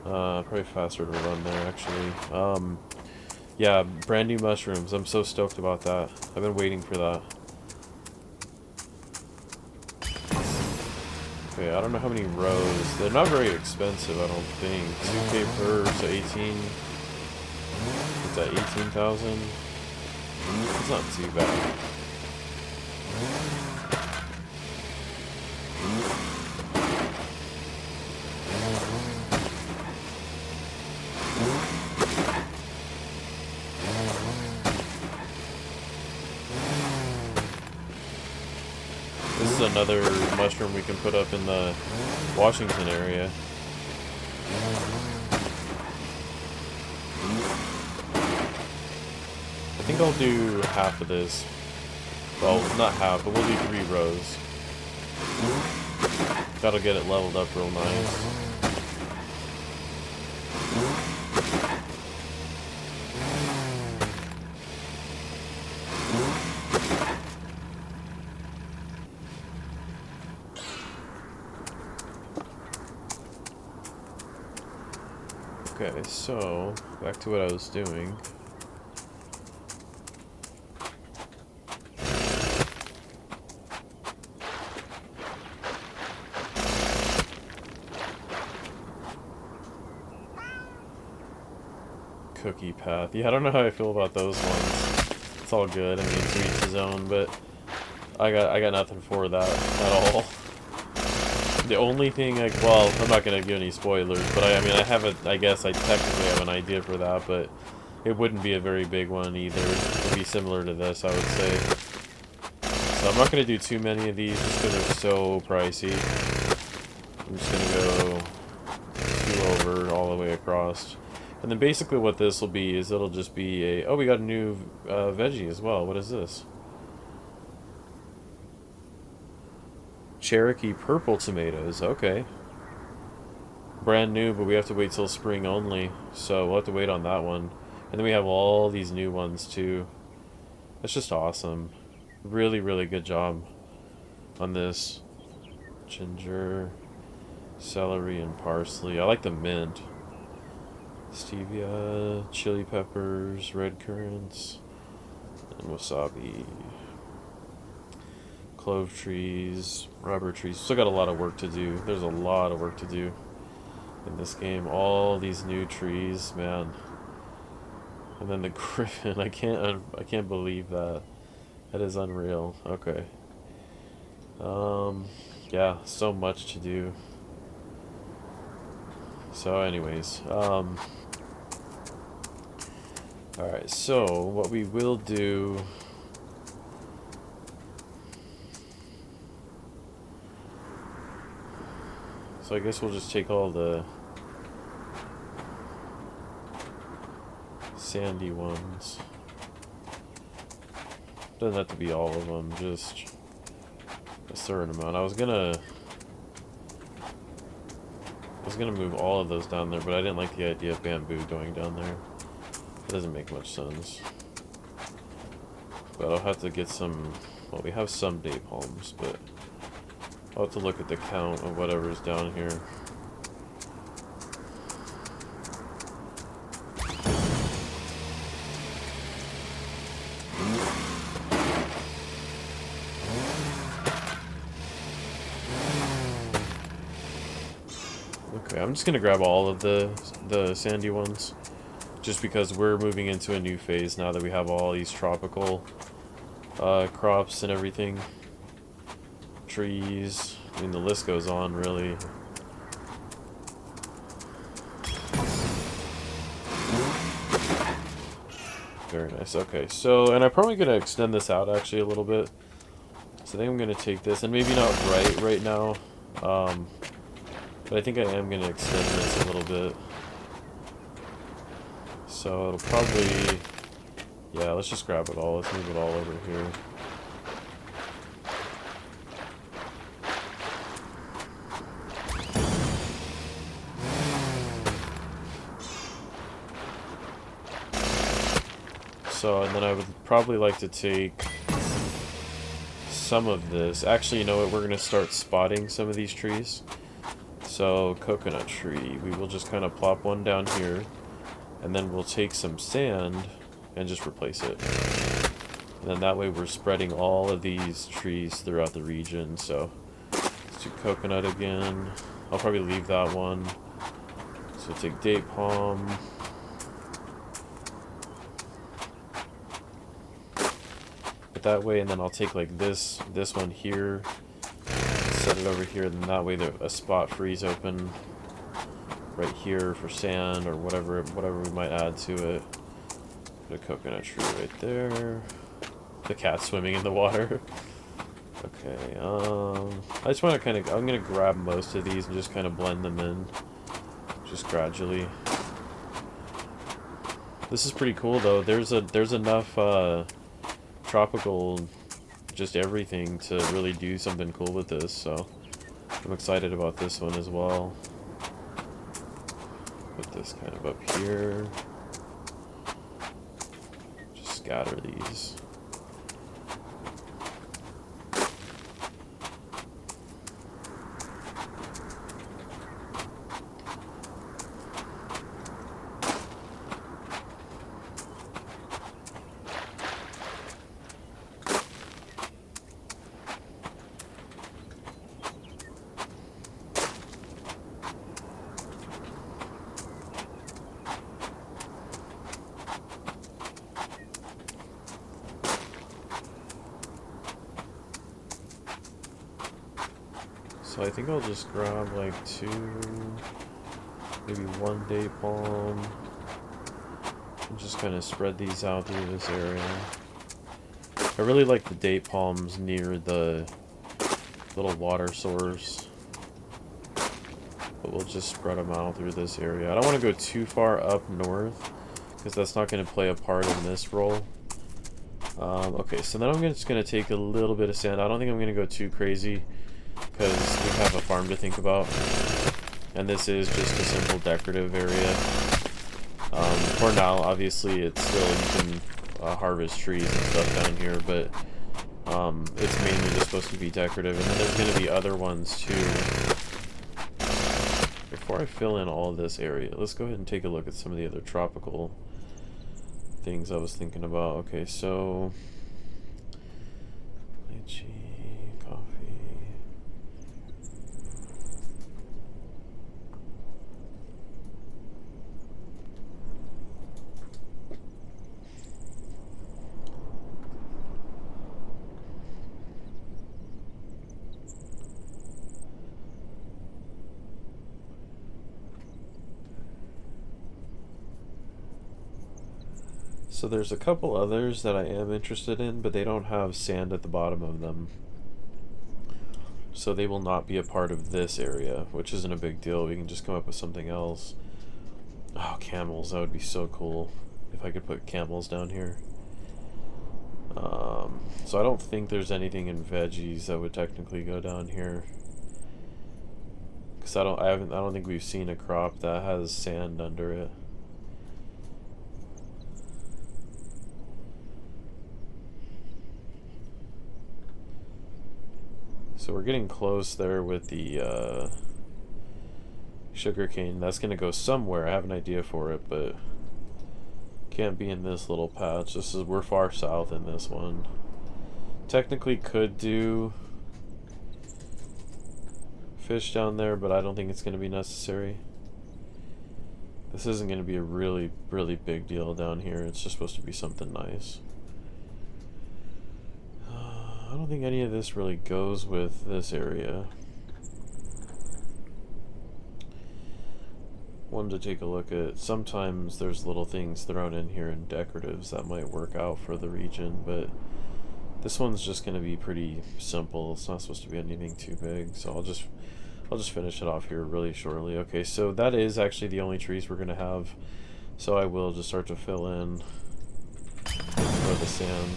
Probably faster to run there actually. Yeah, brand new mushrooms. I'm so stoked about that. I've been waiting for that. Okay, I don't know how many rows. They're not very expensive, I don't think. 2K per, so 18. What's that, 18,000? It's not too bad. This is another mushroom we can put up in the Washington area. I think I'll do half of this. Well, not half, but we'll do 3 rows. That'll get it leveled up real nice. Okay, so back to what I was doing. cookie path. Yeah, I don't know how I feel about those ones. It's all good. I mean, to each his own, but I got nothing for that at all. The only thing, well, I'm not gonna give any spoilers, but I guess I technically have an idea for that, but it wouldn't be a very big one either. It would be similar to this, I would say. So I'm not gonna do too many of these just because they're so pricey. I'm just gonna go 2 over all the way across. And then basically what this will be is it'll just be a... Oh, we got a new veggie as well. What is this? Cherokee purple tomatoes. Okay. Brand new, but we have to wait till spring only. So we'll have to wait on that one. And then we have all these new ones too. That's just awesome. Really, really good job on this. Ginger, celery, and parsley. I like the mint. Stevia, chili peppers, red currants, and wasabi. Clove trees, rubber trees. Still got a lot of work to do. There's a lot of work to do in this game. All these new trees, man. And then the griffin. I can't believe that. That is unreal. Okay. Yeah, so much to do. So anyways, alright, so what we will do... So I guess we'll just take all the sandy ones. Doesn't have to be all of them, just a certain amount. I was gonna move all of those down there, but I didn't like the idea of bamboo going down there. It doesn't make much sense. But I'll have to get some... Well, we have some day palms, but I'll have to look at the count of whatever's down here. Okay, I'm just gonna grab all of the sandy ones, just because we're moving into a new phase now that we have all these tropical crops and everything. Trees. I mean, the list goes on, really. Very nice. Okay, so, and I'm probably going to extend this out, actually, a little bit. So I think I'm going to take this, and maybe not right now, but I think I am going to extend this a little bit. So it'll probably... Yeah, let's just grab it all. Let's move it all over here. So, and then I would probably like to take some of this. Actually, you know what? We're going to start spotting some of these trees. So, coconut tree. We will just kind of plop one down here. And then we'll take some sand and just replace it. And then that way we're spreading all of these trees throughout the region. So, let's do coconut again. I'll probably leave that one. So, we'll take date palm. That way, and then I'll take like this one here, set it over here, and then that way a spot frees open right here for sand or whatever we might add to it. Put a coconut tree right there. The cat swimming in the water. Okay, I just want to I'm gonna grab most of these and just kind of blend them in, just gradually. This is pretty cool though. There's enough tropical, just everything to really do something cool with this, so I'm excited about this one as well. Put this kind of up here. Just scatter these. So I think I'll just grab like 2, maybe 1 date palm, and just kind of spread these out through this area. I really like the date palms near the little water source, but we'll just spread them out through this area. I don't want to go too far up north, because that's not going to play a part in this roll. Okay, so then I'm just going to take a little bit of sand. I don't think I'm going to go too crazy, because we have a farm to think about. And this is just a simple decorative area. For now, obviously, it's still, you can harvest trees and stuff down here, but it's mainly just supposed to be decorative. And then there's going to be other ones, too. Before I fill in all of this area, let's go ahead and take a look at some of the other tropical things I was thinking about. Okay, so lychee, coffee. So there's a couple others that I am interested in, but they don't have sand at the bottom of them. So they will not be a part of this area, which isn't a big deal. We can just come up with something else. Oh, camels. That would be so cool if I could put camels down here. So I don't think there's anything in veggies that would technically go down here. Because I don't think we've seen a crop that has sand under it. So we're getting close there with the sugarcane. That's going to go somewhere. I have an idea for it, but can't be in this little patch. We're far south in this one. Technically could do fish down there, but I don't think it's going to be necessary. This isn't going to be a really, really big deal down here. It's just supposed to be something nice. I don't think any of this really goes with this area. Wanted to take a look at, sometimes there's little things thrown in here in decoratives that might work out for the region, but this one's just going to be pretty simple. It's not supposed to be anything too big, so I'll just finish it off here really shortly. Okay, so that is actually the only trees we're going to have, so I will just start to fill in for the sand.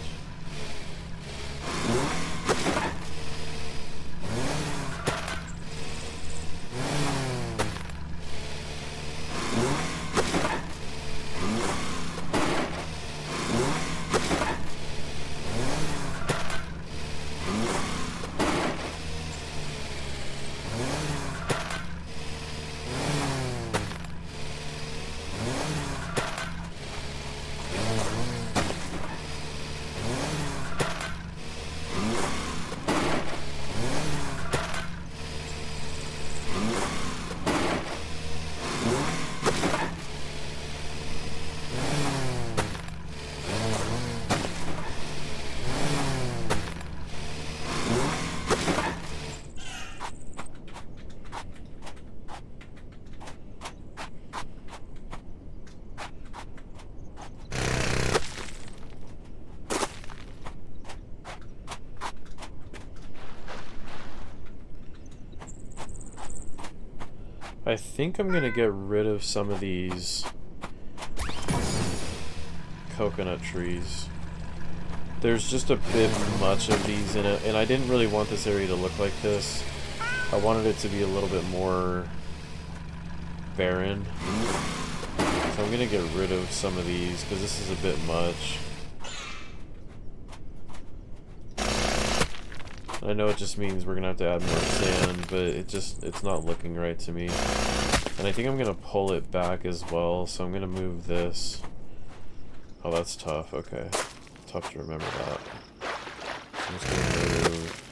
I think I'm gonna get rid of some of these coconut trees. There's just a bit much of these in it, and I didn't really want this area to look like this. I wanted it to be a little bit more barren. So I'm gonna get rid of some of these because this is a bit much. I know it just means we're gonna have to add more sand, but it's not looking right to me. And I think I'm gonna pull it back as well, so I'm gonna move this. Oh, that's tough. Okay. Tough to remember that. I'm just gonna move.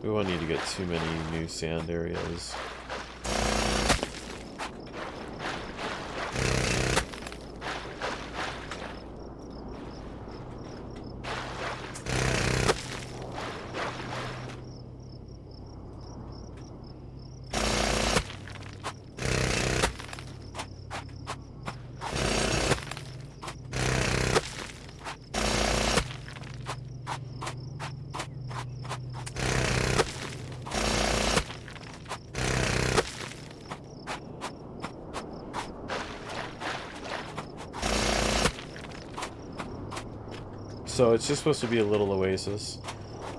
We won't need to get too many new sand areas. So it's just supposed to be a little oasis.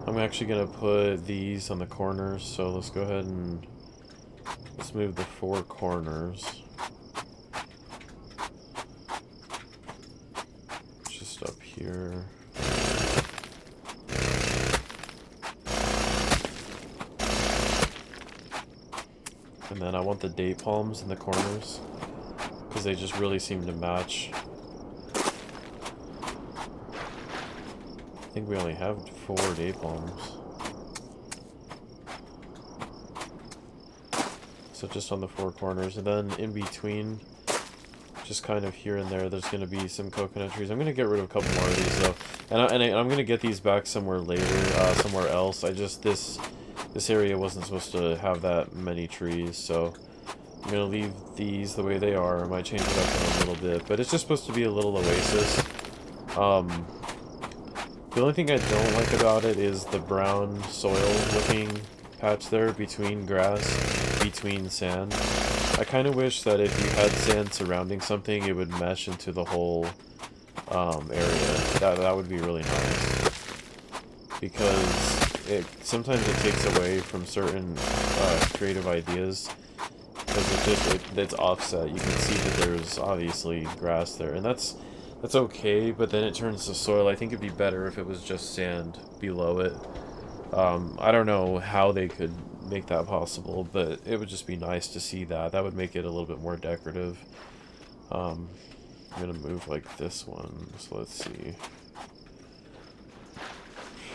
I'm actually going to put these on the corners, so let's go ahead and let's move the 4 corners. Just up here. And then I want the date palms in the corners, because they just really seem to match. I think we only have 4 date palms. So just on the 4 corners, and then in between, just kind of here and there, there's going to be some coconut trees. I'm going to get rid of a couple more of these though, and I'm going to get these back somewhere later, somewhere else. This area wasn't supposed to have that many trees, so I'm going to leave these the way they are. I might change it up in a little bit, but it's just supposed to be a little oasis. The only thing I don't like about it is the brown soil looking patch there between grass, between sand. I kind of wish that if you had sand surrounding something, it would mesh into the whole area. That would be really nice, because sometimes it takes away from certain creative ideas, because it's offset. You can see that there's obviously grass there, and that's okay, but then it turns to soil. I think it'd be better if it was just sand below it. I don't know how they could make that possible, but it would just be nice to see that. That would make it a little bit more decorative. I'm gonna move like this one, so let's see.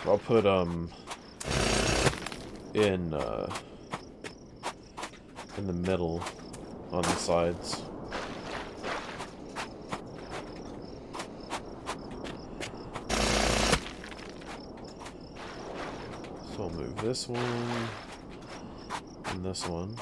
I'll put in the middle on the sides. So I'll move this one and this one.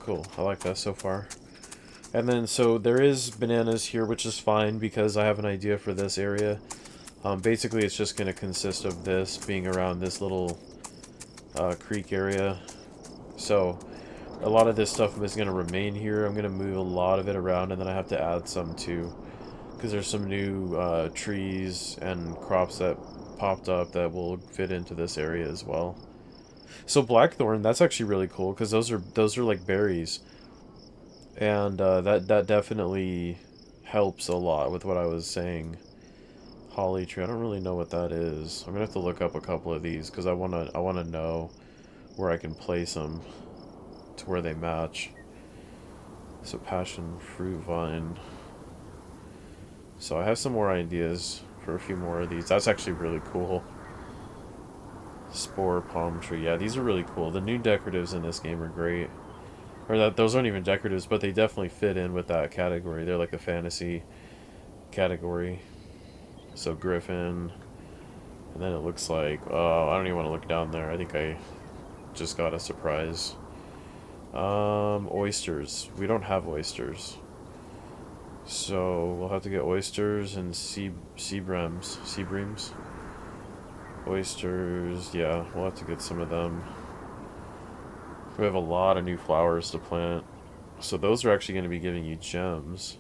Cool, I like that so far. And then, so there is bananas here, which is fine, because I have an idea for this area. Basically, it's just going to consist of this being around this little creek area. So, a lot of this stuff is going to remain here. I'm going to move a lot of it around, and then I have to add some too, because there's some new trees and crops that popped up that will fit into this area as well. So blackthorn, that's actually really cool, because those are like berries, and that definitely helps a lot with what I was saying. Holly tree, I don't really know what that is. I'm gonna have to look up a couple of these, because I wanna know where I can place them to where they match. So passion fruit vine. So I have some more ideas for a few more of these. That's actually really cool. Spore palm tree. Yeah, these are really cool. The new decoratives in this game are great. Or those aren't even decoratives, but they definitely fit in with that category. They're like a fantasy category. So griffin. And then it looks like, oh, I don't even want to look down there. I think I just got a surprise. Oysters. We don't have oysters. So we'll have to get oysters and sea breams. Oysters, yeah, we'll have to get some of them. We have a lot of new flowers to plant, so those are actually going to be giving you gems.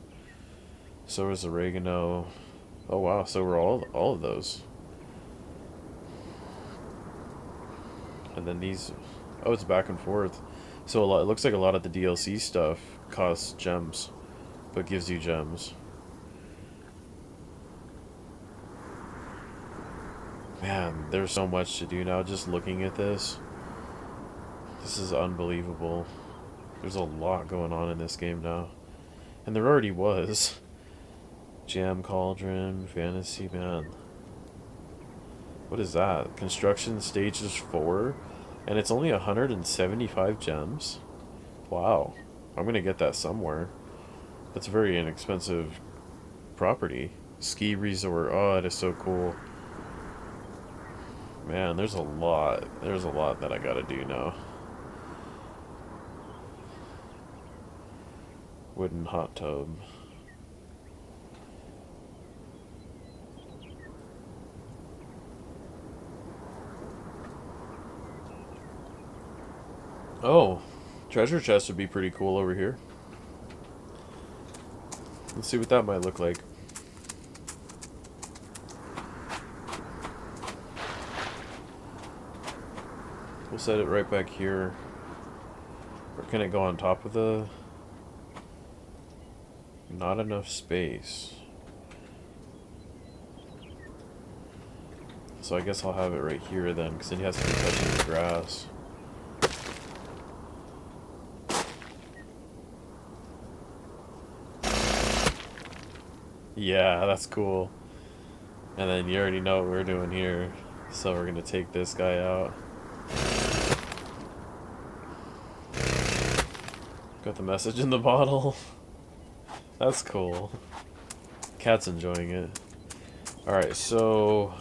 So is oregano. Oh wow, so we're all of those. And then these, oh, it's back and forth. So it looks like a lot of the DLC stuff costs gems, but gives you gems. Man, there's so much to do now just looking at this. This is unbelievable. There's a lot going on in this game now. And there already was. Jam Cauldron, Fantasy, man. What is that? Construction Stages 4? And it's only 175 gems? Wow. I'm gonna get that somewhere. That's a very inexpensive property. Ski resort. Oh, it is so cool. Man, there's a lot. There's a lot that I gotta do now. Wooden hot tub. Oh, treasure chest would be pretty cool over here. Let's see what that might look like. We'll set it right back here. Or can it go on top of the... Not enough space. So I guess I'll have it right here then, because then he has to be touching the grass. Yeah, that's cool. And then you already know what we're doing here. So we're gonna take this guy out. Got the message in the bottle. That's cool. Cat's enjoying it. Alright, so...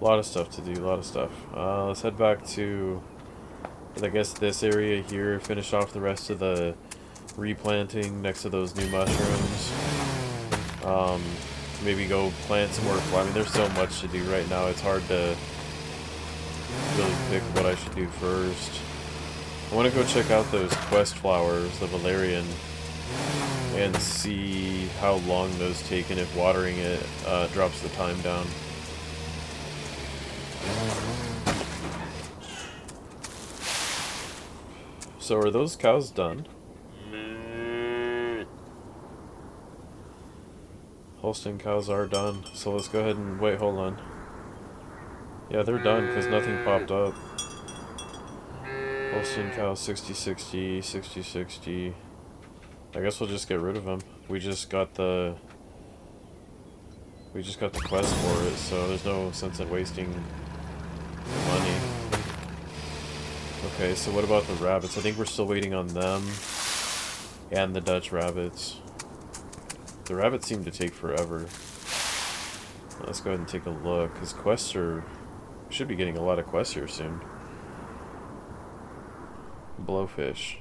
a lot of stuff to do, a lot of stuff. Let's head back to... I guess this area here. Finish off the rest of the replanting next to those new mushrooms. Maybe go plant some more flowers. I mean, there's so much to do right now. It's hard to really pick what I should do first. I want to go check out those quest flowers, the valerian, and see how long those take and if watering it drops the time down. So are those cows done? Holstein cows are done, so let's go ahead and wait, hold on. Yeah, they're done because nothing popped up. Holstein cows 60-60, 60-60. I guess we'll just get rid of them. We just got the quest for it, so there's no sense in wasting money. Okay, so what about the rabbits? I think we're still waiting on them and the Dutch rabbits. The rabbits seem to take forever. Let's go ahead and take a look, because quests are... we should be getting a lot of quests here soon. Blowfish.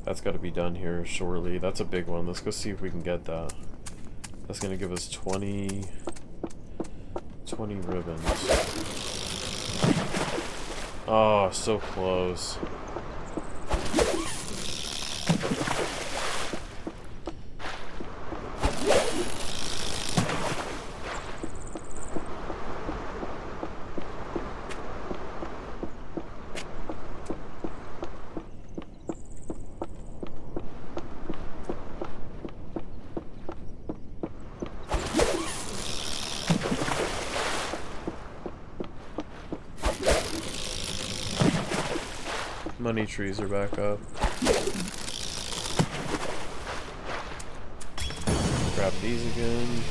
That's got to be done here shortly. That's a big one. Let's go see if we can get that. That's going to give us 20 ribbons. Oh, so close. Money trees are back up. Grab these again.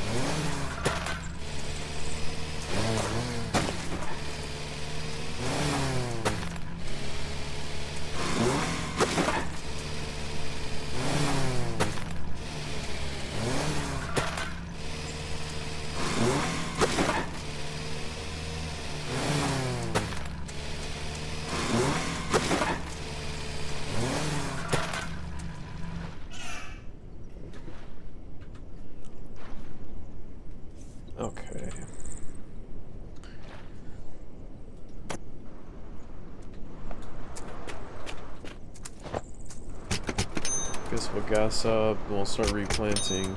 Okay. Guess we'll gas up and we'll start replanting.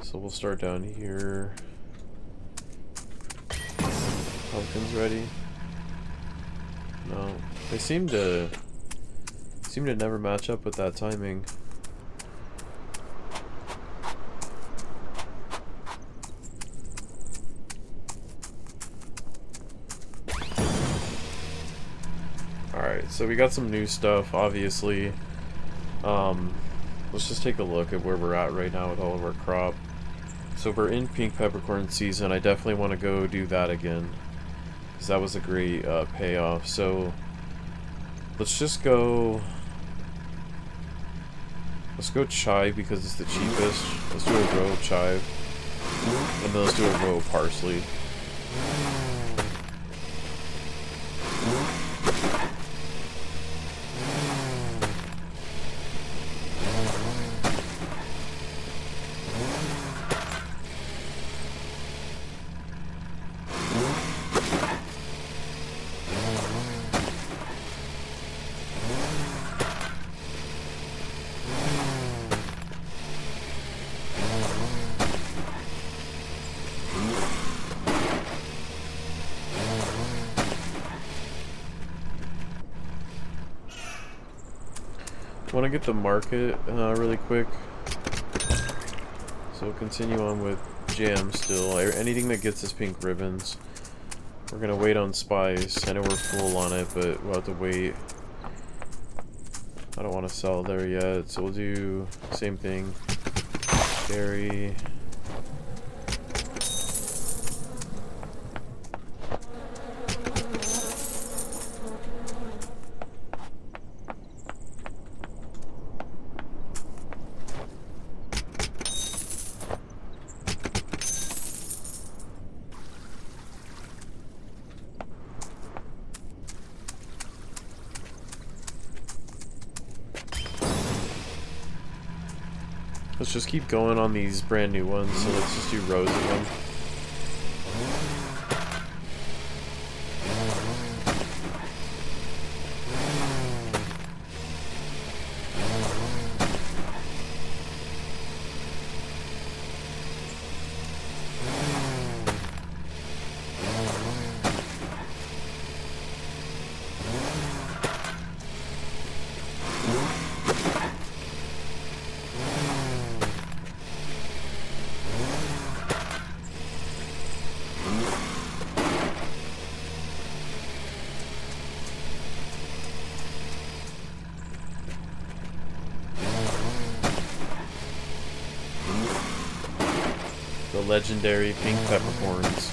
So we'll start down here. Pumpkins ready? No. They seem to never match up with that timing. Alright, so we got some new stuff, obviously. Let's just take a look at where we're at right now with all of our crop. So we're in pink peppercorn season. I definitely want to go do that again, because that was a great payoff. So let's just go Let's go chive because it's the cheapest. Let's do a row of chive. And then let's do a row of parsley. Want to get the market really quick, so we'll continue on with jam still. Anything that gets us pink ribbons. We're gonna wait on spice. I know we're full on it, but we'll have to wait. I don't want to sell there yet, so we'll do the same thing. Berry. Let's just keep going on these brand new ones, so let's just do rows of them. The legendary pink peppercorns.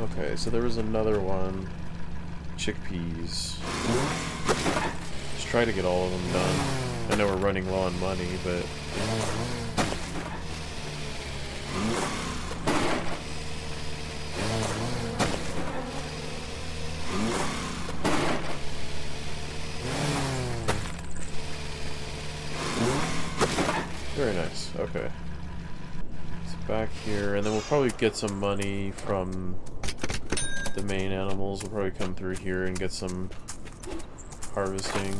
Okay, so there was another one. Chickpeas. Let's try to get all of them done. I know we're running low on money, but... Very nice, okay. It's back here, and then we'll probably get some money from the main animals. We'll probably come through here and get some harvesting.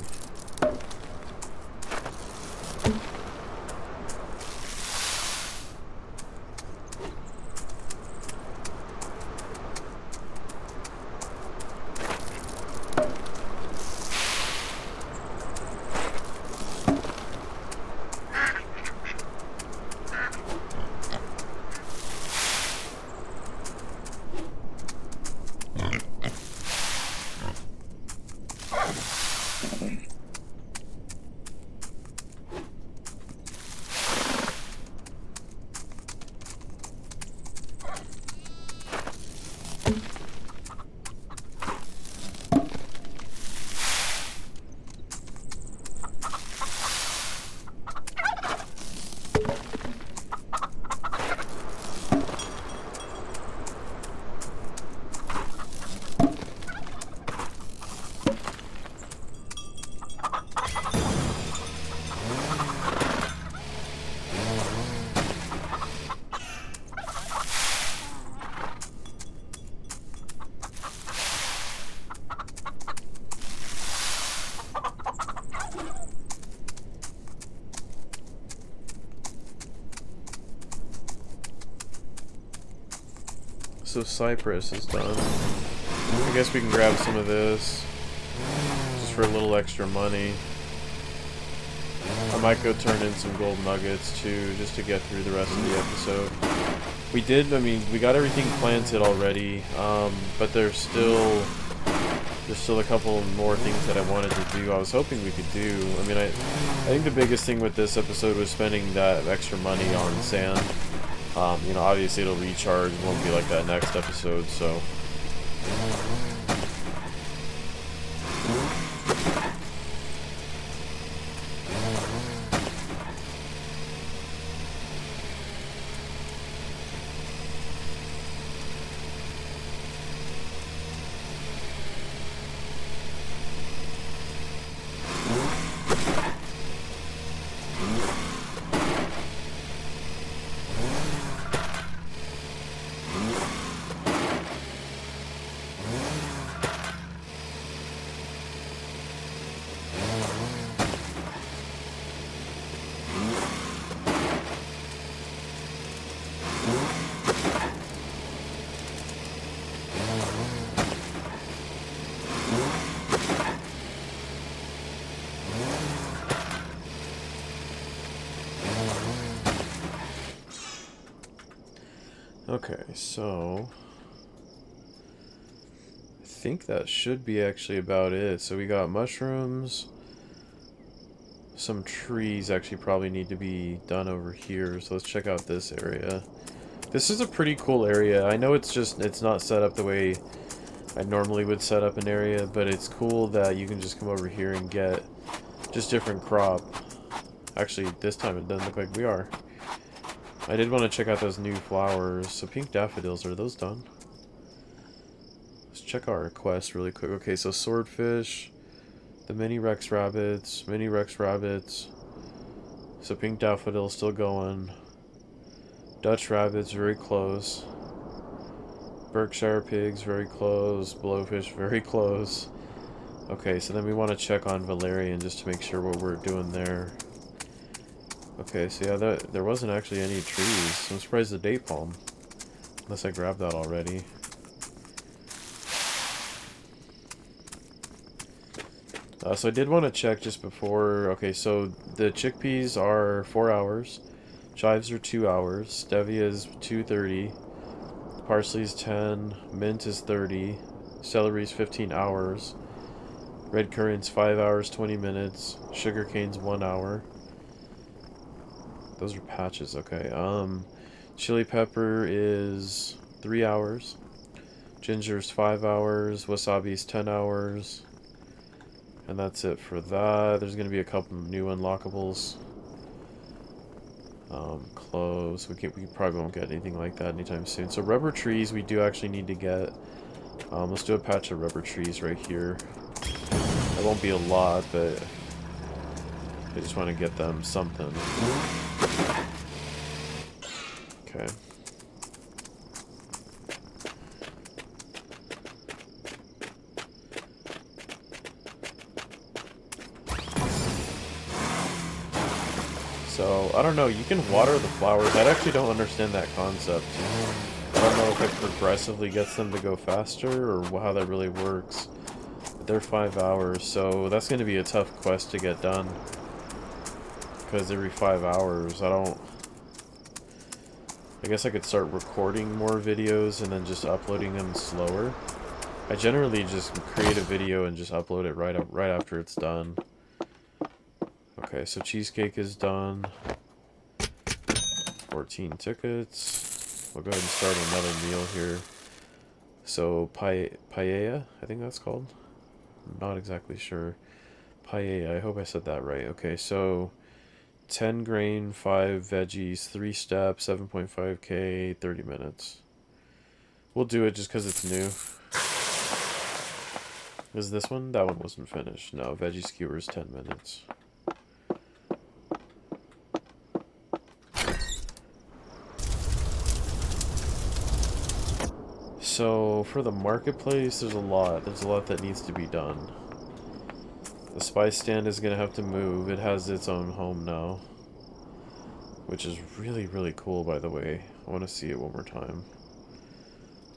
So Cypress is done. I guess we can grab some of this. Just for a little extra money. I might go turn in some gold nuggets too, just to get through the rest of the episode. We did, I mean, we got everything planted already, but there's still a couple more things that I wanted to do. I was hoping we could do. I mean, I think the biggest thing with this episode was spending that extra money on sand. You know, obviously it'll recharge, it won't be like that next episode, so. Okay, so I think that should be actually about it. So we got mushrooms, some trees actually probably need to be done over here. So let's check out this area. This is a pretty cool area. I know it's not set up the way I normally would set up an area, but it's cool that you can just come over here and get just different crop. Actually, this time it doesn't look like we are. I did want to check out those new flowers. So pink daffodils, are those done? Let's check our quest really quick. Okay, so swordfish, the mini Rex rabbits. So pink daffodil still going. Dutch rabbits, very close. Berkshire pigs, very close. Blowfish, very close. Okay, so then we want to check on Valerian just to make sure what we're doing there. Okay, so yeah, there wasn't actually any trees. I'm surprised the date palm. Unless I grabbed that already. So I did want to check just before. Okay, so the chickpeas are 4 hours. Chives are 2 hours. Stevia is 2:30. Parsley is 10. Mint is 30. Celery is 15 hours. Red currant's 5 hours, 20 minutes. Sugarcane's 1 hour. Those are patches, okay. Chili pepper is 3 hours. Ginger's 5 hours. Wasabi's 10 hours. And that's it for that. There's going to be a couple new unlockables. Cloves. We probably won't get anything like that anytime soon. So rubber trees we do actually need to get. Let's do a patch of rubber trees right here. It won't be a lot, but I just want to get them something. Okay. So, I don't know, you can water the flowers. I actually don't understand that concept. I don't know if it progressively gets them to go faster, or how that really works. But they're 5 hours, so that's going to be a tough quest to get done. Because every 5 hours, I guess I could start recording more videos and then just uploading them slower. I generally just create a video and just upload it right after it's done. Okay, so cheesecake is done. 14 tickets. We'll go ahead and start another meal here. So, paella, I think that's called. I'm not exactly sure. Paella, I hope I said that right. Okay, so 10 grain, 5 veggies, 3 steps, 7.5k, 30 minutes. We'll do it just because it's new. Is this one? That one wasn't finished. No, veggie skewers, 10 minutes. So, for the marketplace, there's a lot. There's a lot that needs to be done. The spice stand is going to have to move. It has its own home now. Which is really, really cool, by the way. I want to see it one more time.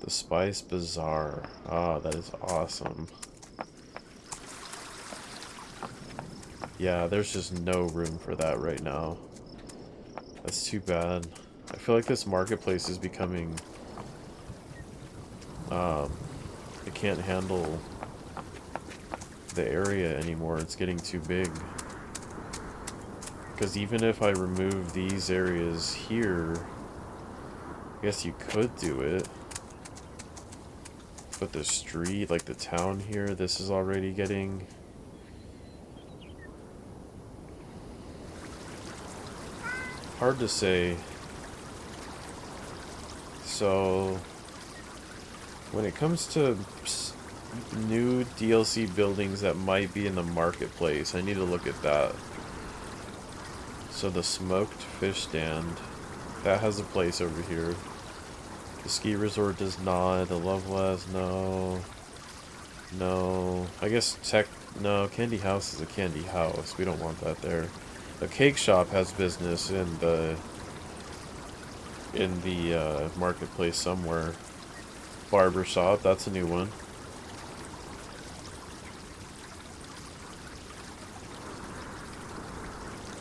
The Spice Bazaar. Ah, that is awesome. Yeah, there's just no room for that right now. That's too bad. I feel like this marketplace is becoming... it can't handle the area anymore. It's getting too big. Because even if I remove these areas here, I guess you could do it. But the street, like the town here, this is already getting... hard to say. So, when it comes to new DLC buildings that might be in the marketplace, I need to look at that. So the smoked fish stand, that has a place over here. The ski resort does not. The Love West, no. No. I guess no, Candy House is a candy house. We don't want that there. A cake shop has business in the marketplace somewhere. Barber shop, that's a new one.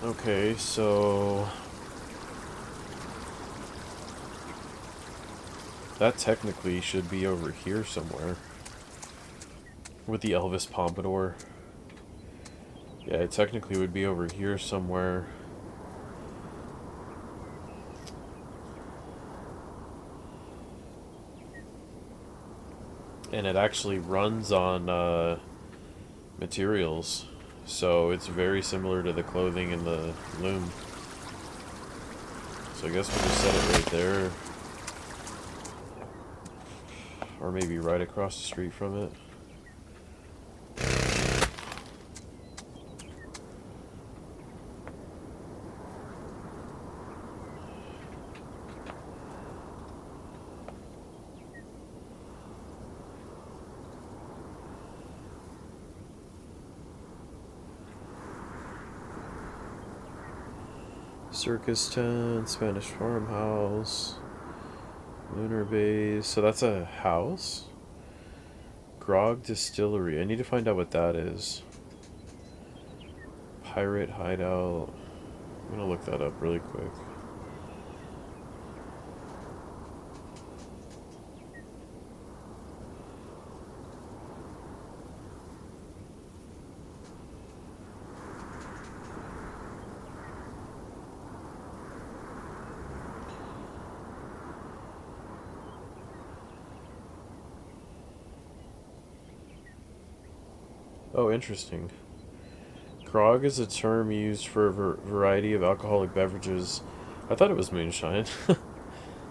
Okay, so that technically should be over here somewhere. With the Elvis Pompadour. Yeah, it technically would be over here somewhere. And it actually runs on materials. So it's very similar to the clothing in the loom. So I guess we'll just set it right there. Or maybe right across the street from it. Circus tent, Spanish farmhouse, lunar base. So that's a house? Grog distillery. I need to find out what that is. Pirate hideout. I'm gonna look that up really quick. Oh, interesting. Grog is a term used for a variety of alcoholic beverages. I thought it was moonshine.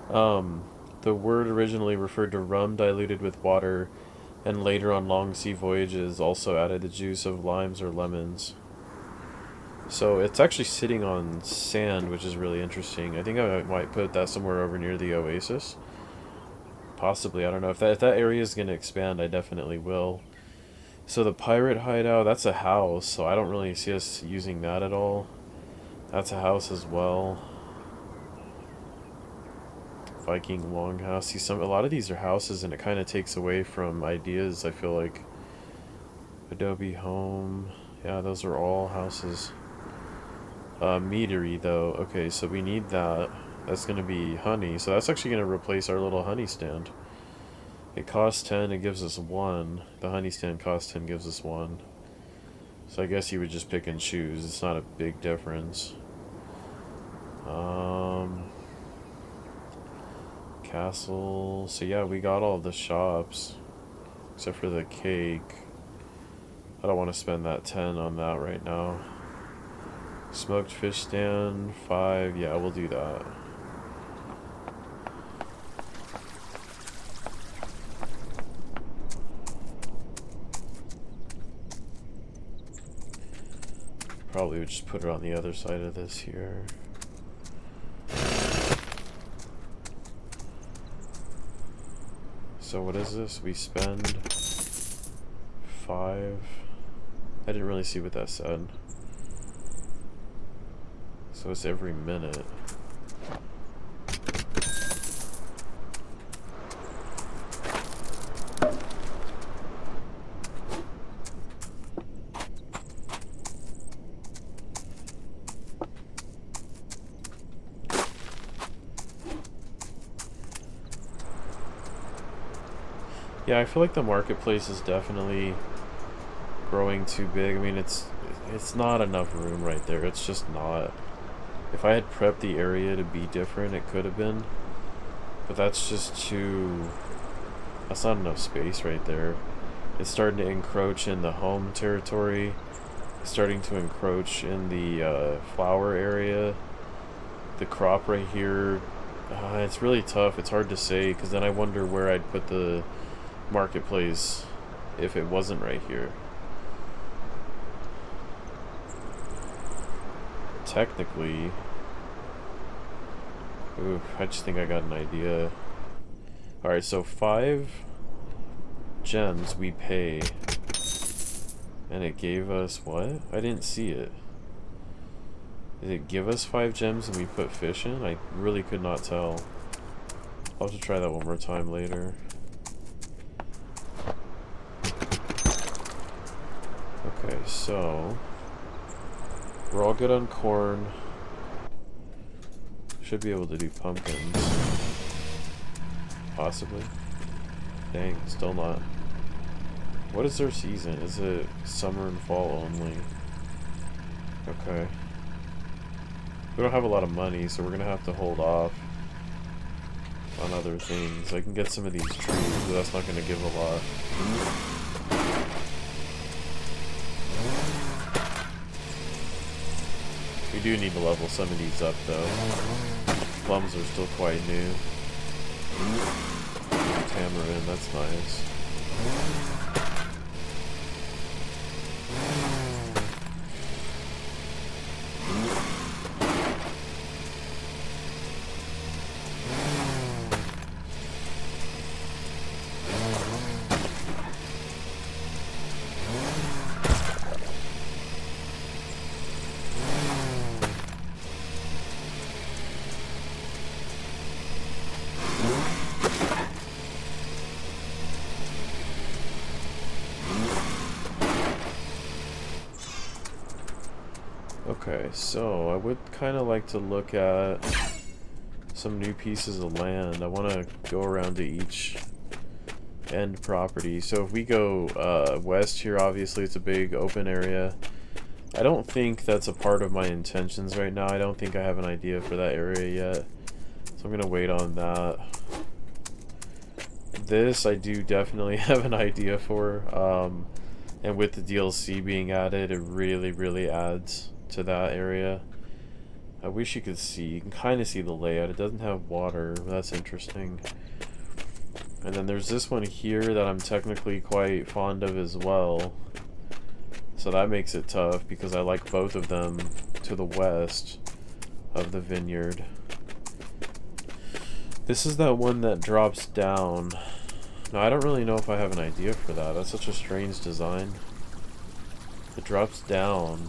The word originally referred to rum diluted with water, and later on long sea voyages also added the juice of limes or lemons. So it's actually sitting on sand, which is really interesting. I think I might put that somewhere over near the oasis. Possibly, I don't know. If that area is going to expand, I definitely will. So the pirate hideout, that's a house, so I don't really see us using that at all. That's a house as well. Viking longhouse. See, a lot of these are houses, and it kind of takes away from ideas, I feel like. Adobe home. Yeah, those are all houses. Meadery, though. Okay, so we need that. That's going to be honey. So that's actually going to replace our little honey stand. It costs 10, it gives us 1. The honey stand costs 10, gives us 1. So I guess you would just pick and choose. It's not a big difference. Castle. So yeah, we got all the shops. Except for the cake. I don't want to spend that 10 on that right now. Smoked fish stand, 5. Yeah, we'll do that. Probably would just put it on the other side of this here. So what is this? We spend 5. I didn't really see what that said. So it's every minute. Yeah, I feel like the marketplace is definitely growing too big. I mean, it's not enough room right there. It's just not. If I had prepped the area to be different, it could have been. But that's just too... That's not enough space right there. It's starting to encroach in the home territory. It's starting to encroach in the flower area. The crop right here, it's really tough. It's hard to say because then I wonder where I'd put the marketplace if it wasn't right here. Technically, ooh, I just think I got an idea. Alright, so 5 gems we pay. And it gave us what? I didn't see it. Did it give us 5 gems and we put fish in? I really could not tell. I'll have to try that one more time later. Okay, so we're all good on corn. Should be able to do pumpkins. Possibly. Dang, still not. What is their season? Is it summer and fall only? Okay. We don't have a lot of money, so we're gonna have to hold off on other things. I can get some of these trees, but that's not gonna give a lot. We do need to level some of these up, though. Plums are still quite new. Tamarind, that's nice. Okay, so I would kind of like to look at some new pieces of land. I want to go around to each end property. So if we go west here, obviously it's a big open area. I don't think that's a part of my intentions right now. I don't think I have an idea for that area yet. So I'm going to wait on that. This I do definitely have an idea for. And with the DLC being added, it really, really adds to that area. I wish you could see. You can kind of see the layout. It doesn't have water. That's interesting. And then there's this one here that I'm technically quite fond of as well. So that makes it tough because I like both of them to the west of the vineyard. This is that one that drops down. Now, I don't really know if I have an idea for that. That's such a strange design. It drops down.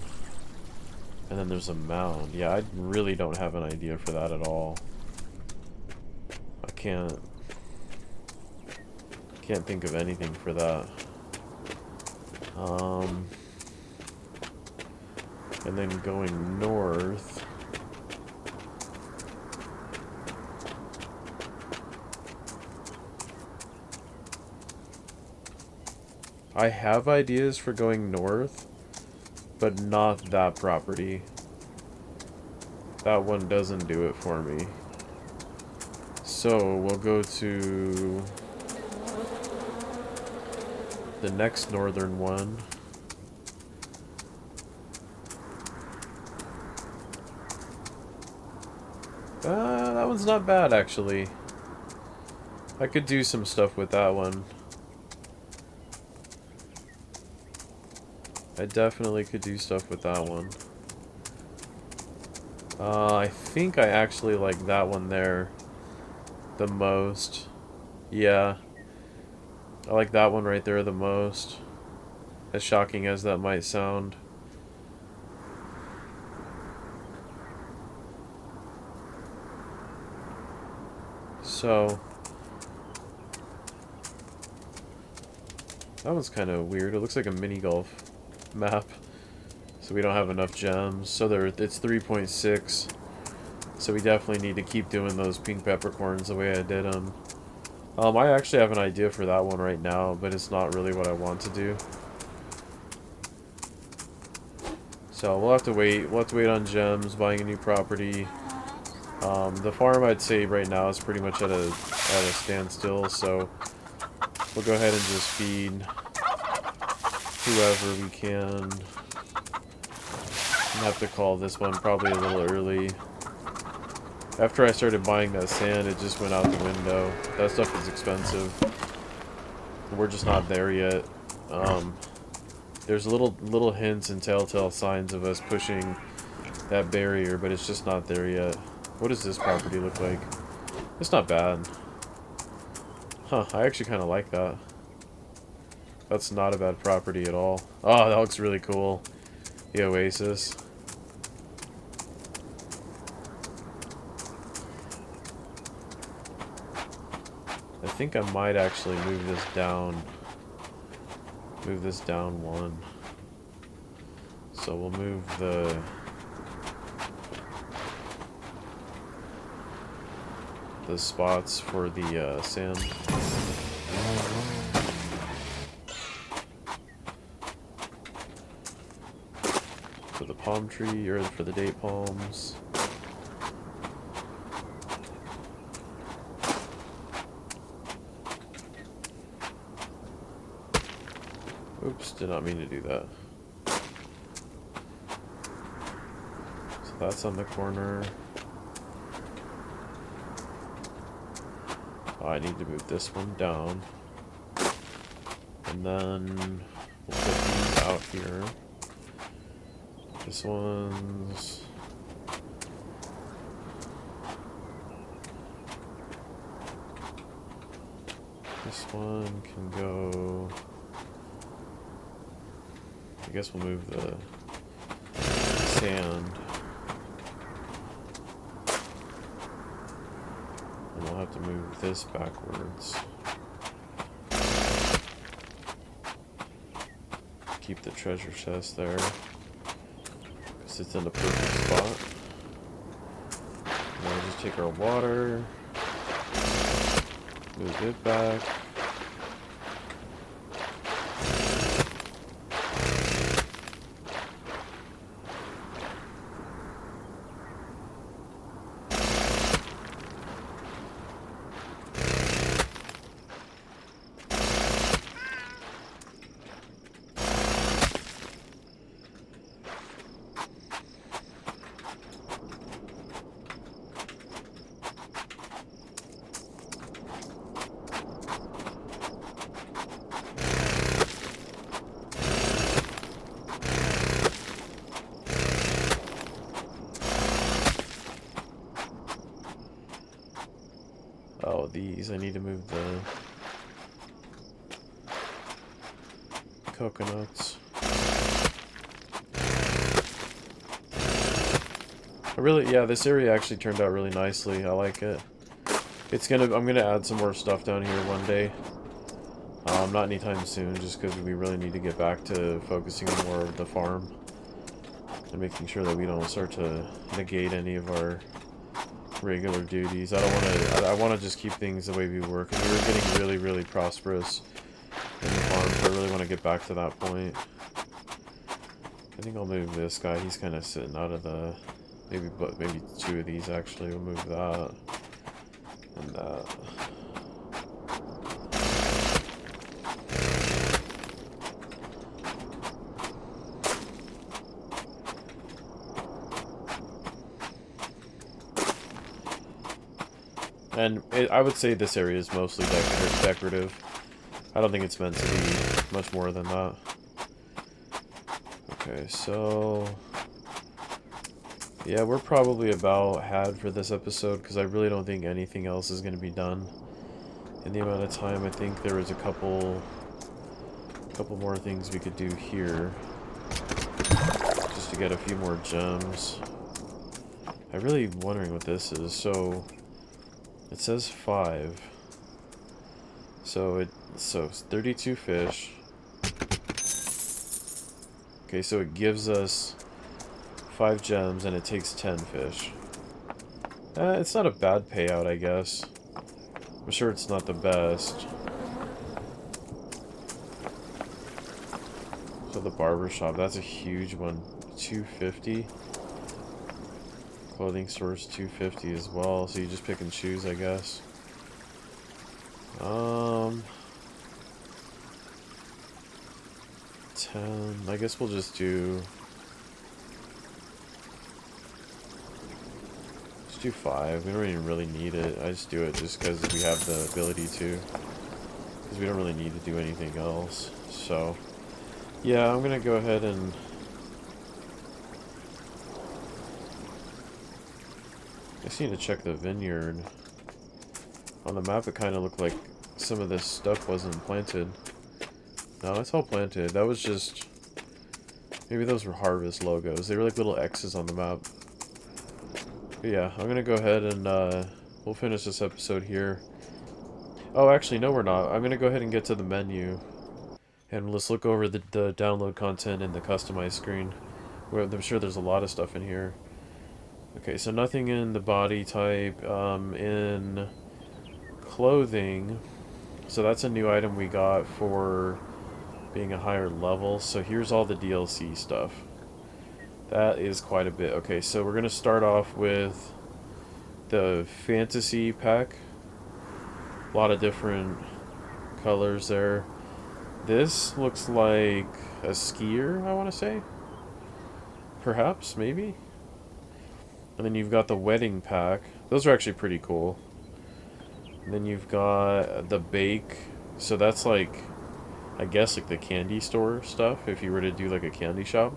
And then there's a mound. Yeah, I really don't have an idea for that at all. I can't think of anything for that. And then going north. I have ideas for going north, but not that property. That one doesn't do it for me. So we'll go to the next northern one. That one's not bad, actually. I could do some stuff with that one. I definitely could do stuff with that one. I think I actually like that one there the most. Yeah. I like that one right there the most. As shocking as that might sound. So that one's kind of weird. It looks like a mini golf map. So we don't have enough gems. So it's 3.6. So we definitely need to keep doing those pink peppercorns the way I did them. I actually have an idea for that one right now, but it's not really what I want to do. So we'll have to wait. We'll have to wait on gems, buying a new property. The farm, I'd say right now is pretty much at a standstill, so we'll go ahead and just feed whoever we can. I have to call this one probably a little early. After I started buying that sand, it just went out the window. That stuff is expensive. We're just not there yet. There's little hints and telltale signs of us pushing that barrier, but it's just not there yet. What does this property look like? It's not bad. Huh, I actually kind of like that. That's not a bad property at all. Oh, that looks really cool. The oasis. I think I might actually move this down. Move this down one. So we'll move the... spots for the sand. For the palm tree, or for the date palms. Oops, did not mean to do that. So that's on the corner. Oh, I need to move this one down. And then we'll put these out here. This one's... This one can go... I guess we'll move the sand. And we'll have to move this backwards. Keep the treasure chest there. Because it's in the perfect spot. And we'll just take our water. Move it back. Oh, these. I need to move the coconuts. Yeah, this area actually turned out really nicely. I like it. I'm gonna add some more stuff down here one day. Not anytime soon, just because we really need to get back to focusing on more of the farm. And making sure that we don't start to negate any of our regular duties. I want to just keep things the way we were, because we were getting really, really prosperous in the farm, so I really want to get back to that point. I think I'll move this guy. He's kind of sitting out of the... Maybe two of these, actually. We'll move that. And that. And I would say this area is mostly decorative. I don't think it's meant to be much more than that. Okay, so... yeah, we're probably about had for this episode, because I really don't think anything else is going to be done in the amount of time. I think there was a couple more things we could do here, just to get a few more gems. I'm really wondering what this is. So it says 5. So it's 32 fish. Okay, so it gives us 5 gems and it takes 10 fish. It's not a bad payout, I guess. I'm sure it's not the best. So the barber shop, that's a huge one. 250. Clothing store's 250 as well. So you just pick and choose, I guess. 10. I guess we'll just do 5. We don't even really need it. I just do it just because we have the ability to. Because we don't really need to do anything else. So, yeah, I'm going to go ahead and... I just need to check the vineyard. On the map, it kind of looked like some of this stuff wasn't planted. No, it's all planted. That was just... Maybe those were harvest logos. They were like little X's on the map. But yeah, I'm gonna go ahead and we'll finish this episode here. Oh, actually, no, we're not. I'm gonna go ahead and get to the menu, and let's look over the download content and the customize screen. I'm sure there's a lot of stuff in here. Okay, so nothing in the body type. In clothing, so that's a new item we got for being a higher level. So here's all the DLC stuff. That is quite a bit. Okay, so we're going to start off with the fantasy pack. A lot of different colors there. This looks like a skier, I want to say. Perhaps, maybe. And then you've got the wedding pack. Those are actually pretty cool. And then you've got the bake. So that's like, I guess, like the candy store stuff, if you were to do like a candy shop.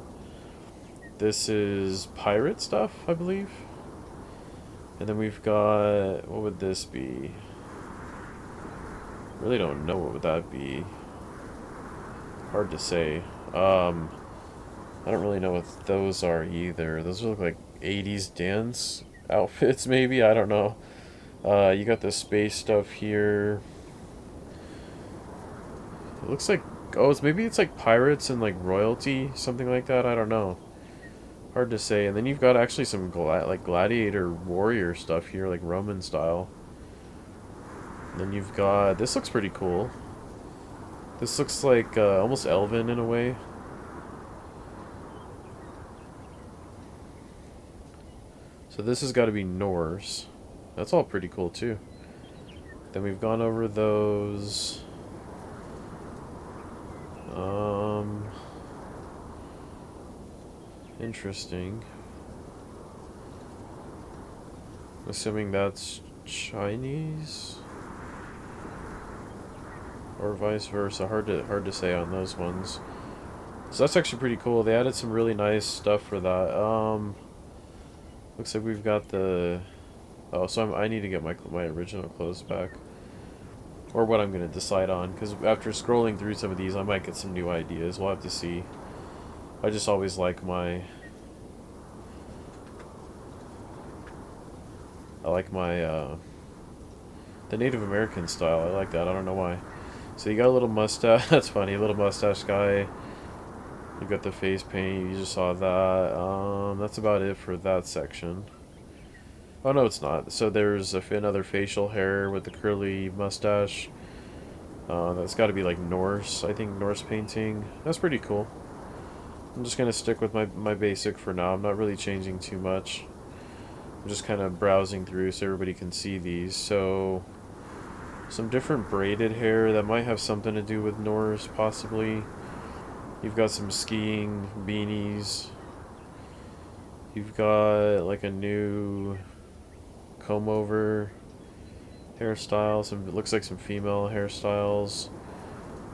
This is pirate stuff, I believe. And then we've got, what would this be? Really don't know what would that be. Hard to say. I don't really know what those are either. Those look like 80s dance outfits, maybe? I don't know. You got the space stuff here. It looks like, oh, maybe it's like pirates and like royalty, something like that. I don't know. Hard to say. And then you've got actually some like gladiator warrior stuff here, like Roman style. And then you've got, this looks pretty cool. This looks like almost elven in a way. So this has got to be Norse. That's all pretty cool too. Then we've gone over those. Interesting. Assuming that's Chinese, or vice versa. Hard to say on those ones. So that's actually pretty cool. They added some really nice stuff for that. Looks like we've got the. Oh, so I need to get my original clothes back, or what I'm gonna decide on. Because after scrolling through some of these, I might get some new ideas. We'll have to see. I just always like my. The Native American style. I like that. I don't know why. So you got a little mustache. That's funny. A little mustache guy. You got the face paint. You just saw that. That's about it for that section. Oh no, it's not. So there's another facial hair with the curly mustache. That's got to be like Norse. I think Norse painting. That's pretty cool. I'm just gonna stick with my basic for now. I'm not really changing too much. I'm just kind of browsing through so everybody can see these. So some different braided hair that might have something to do with Norse, possibly. You've got some skiing beanies. You've got like a new comb over hairstyle. It looks like some female hairstyles.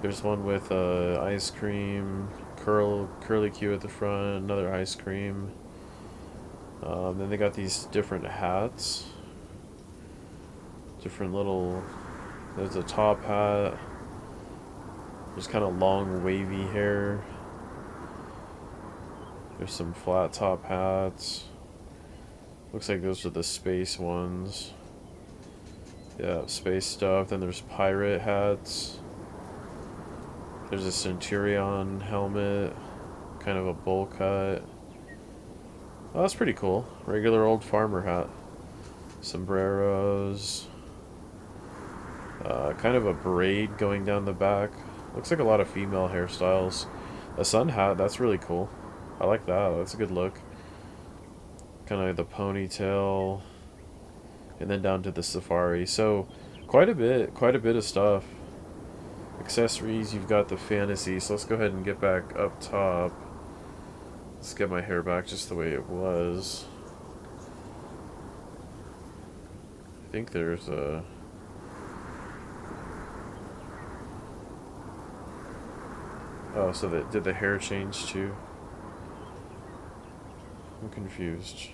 There's one with ice cream, curly Q at the front, another ice cream. Then they got these different hats. Different little. There's a top hat. There's kind of long wavy hair. There's some flat top hats. Looks like those are the space ones. Yeah, space stuff. Then there's pirate hats. There's a Centurion helmet. Kind of a bowl cut. Oh, that's pretty cool. Regular old farmer hat. Sombreros. Kind of a braid going down the back. Looks like a lot of female hairstyles. A sun hat, that's really cool. I like that. That's a good look. Kind of the ponytail, and then down to the safari. So quite a bit of stuff. Accessories, you've got the fantasy. So let's go ahead and get back up top. Let's get my hair back just the way it was. I think there's a... Oh, so did the hair change too? I'm confused.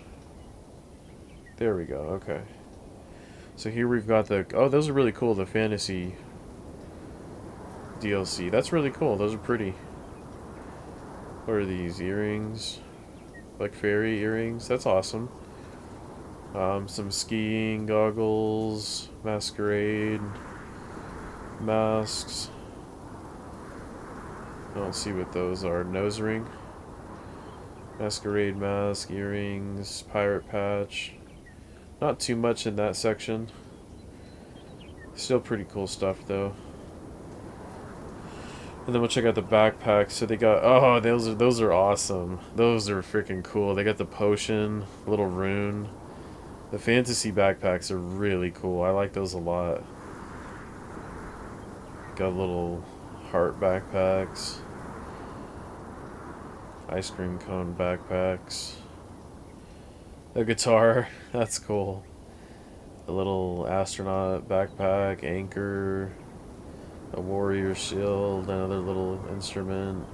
There we go, okay. So here we've got the... Oh, those are really cool, the fantasy DLC. That's really cool, those are pretty. What are these, earrings? Like fairy earrings? That's awesome. Some skiing goggles, masquerade, masks. I don't see what those are. Nose ring, masquerade mask, earrings, pirate patch. Not too much in that section. Still pretty cool stuff though. And then we'll check out the backpacks. So they got, oh, those are awesome. Those are freaking cool. They got the potion, little rune. The fantasy backpacks are really cool. I like those a lot. Got little heart backpacks. Ice cream cone backpacks. A guitar. That's cool. A little astronaut backpack, anchor, a warrior shield, another little instrument,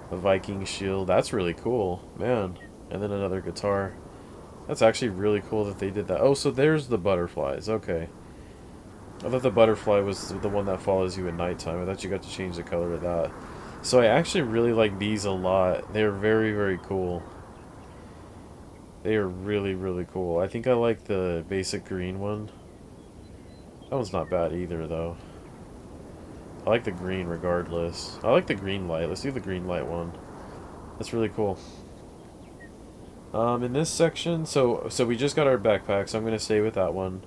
a Viking shield. That's really cool, man. And then another guitar. That's actually really cool that they did that. Oh, so there's the butterflies. Okay. I thought the butterfly was the one that follows you at nighttime. I thought you got to change the color of that. So I actually really like these a lot. They're very, very cool. They are really, really cool. I think I like the basic green one. That one's not bad either, though. I like the green regardless. I like the green light. Let's do the green light one. That's really cool. In this section, so we just got our backpack, so I'm going to stay with that one.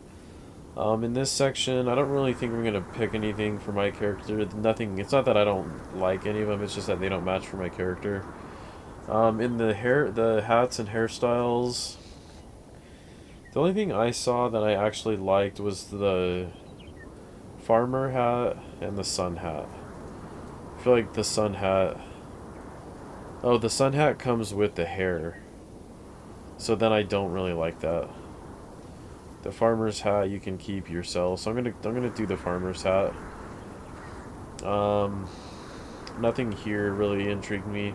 In this section, I don't really think we're going to pick anything for my character. Nothing, it's not that I don't like any of them, it's just that they don't match for my character. In the hats and hairstyles, the only thing I saw that I actually liked was the farmer hat and the sun hat. I feel like the sun hat... Oh, the sun hat comes with the hair. So then I don't really like that. The farmer's hat you can keep yourself. So I'm gonna do the farmer's hat. Nothing here really intrigued me.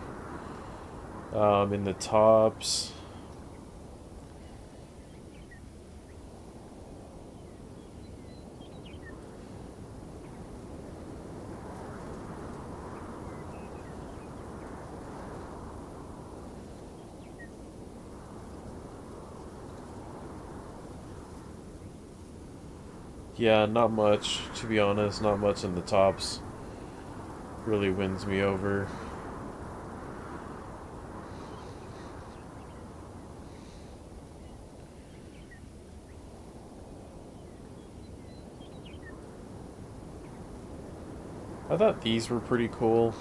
In the tops. Yeah, not much, to be honest. Not much in the tops. Really wins me over. I thought these were pretty cool,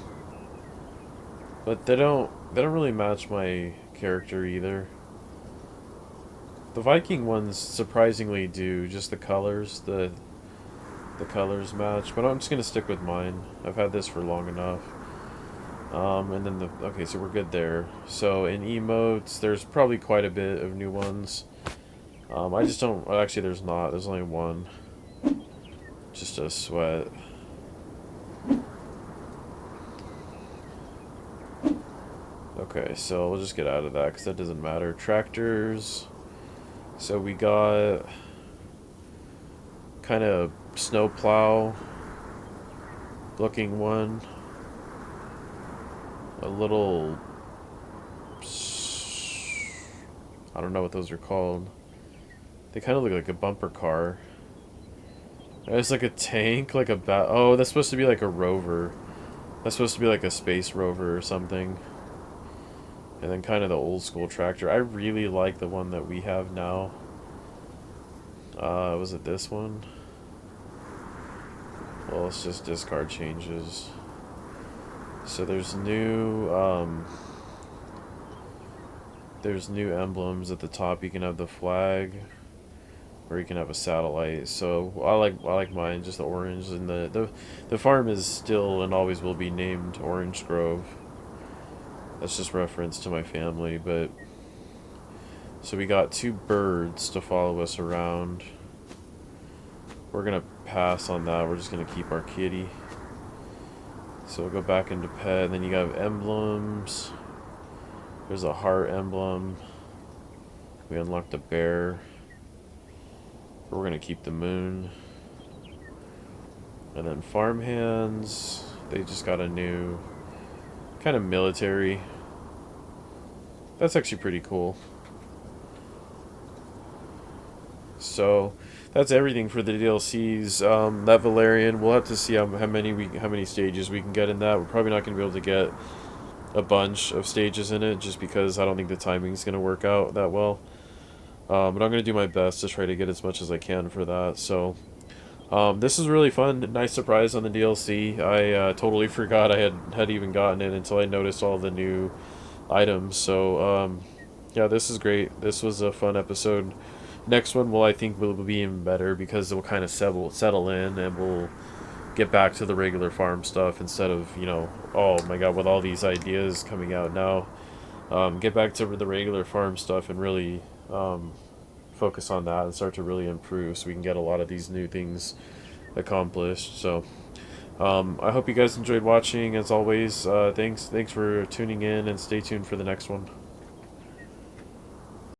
but they don't really match my character either. The Viking ones surprisingly do, just the colors, the colors match, but I'm just gonna stick with mine. I've had this for long enough. And then okay, so we're good there. So in emotes, there's probably quite a bit of new ones. I just don't, well, actually there's not, there's only one. Just a sweat. Okay, so we'll just get out of that because that doesn't matter. Tractors. So we got kind of snowplow looking one. A little, I don't know what those are called. They kind of look like a bumper car. It's like a tank, like a oh, that's supposed to be like a rover. That's supposed to be like a space rover or something. And then kind of the old school tractor. I really like the one that we have now. Was it this one? Well, let's just discard changes. So there's new emblems at the top. You can have the flag, or you can have a satellite. So I like mine, just the orange, and the farm is still and always will be named Orange Grove. That's just reference to my family, but so we got two birds to follow us around. We're gonna pass on that. We're just gonna keep our kitty. So we'll go back into pet, and then you have emblems. There's a heart emblem. We unlocked a bear. We're gonna keep the moon. And then farmhands, they just got a new kind of military. That's actually pretty cool. So that's everything for the DLCs. That Valerian, we'll have to see how many stages we can get in that. We're probably not going to be able to get a bunch of stages in it, just because I don't think the timing's going to work out that well. But I'm going to do my best to try to get as much as I can for that. So this is really fun. Nice surprise on the DLC. I totally forgot I had even gotten it until I noticed all the new items. So yeah, this is great. This was a fun episode. Next one I think will be even better, because it will kind of settle in, and we'll get back to the regular farm stuff instead of, oh my god, with all these ideas coming out now. Get back to the regular farm stuff and really focus on that and start to really improve, so we can get a lot of these new things accomplished. So I hope you guys enjoyed watching. As always, thanks for tuning in, and stay tuned for the next one.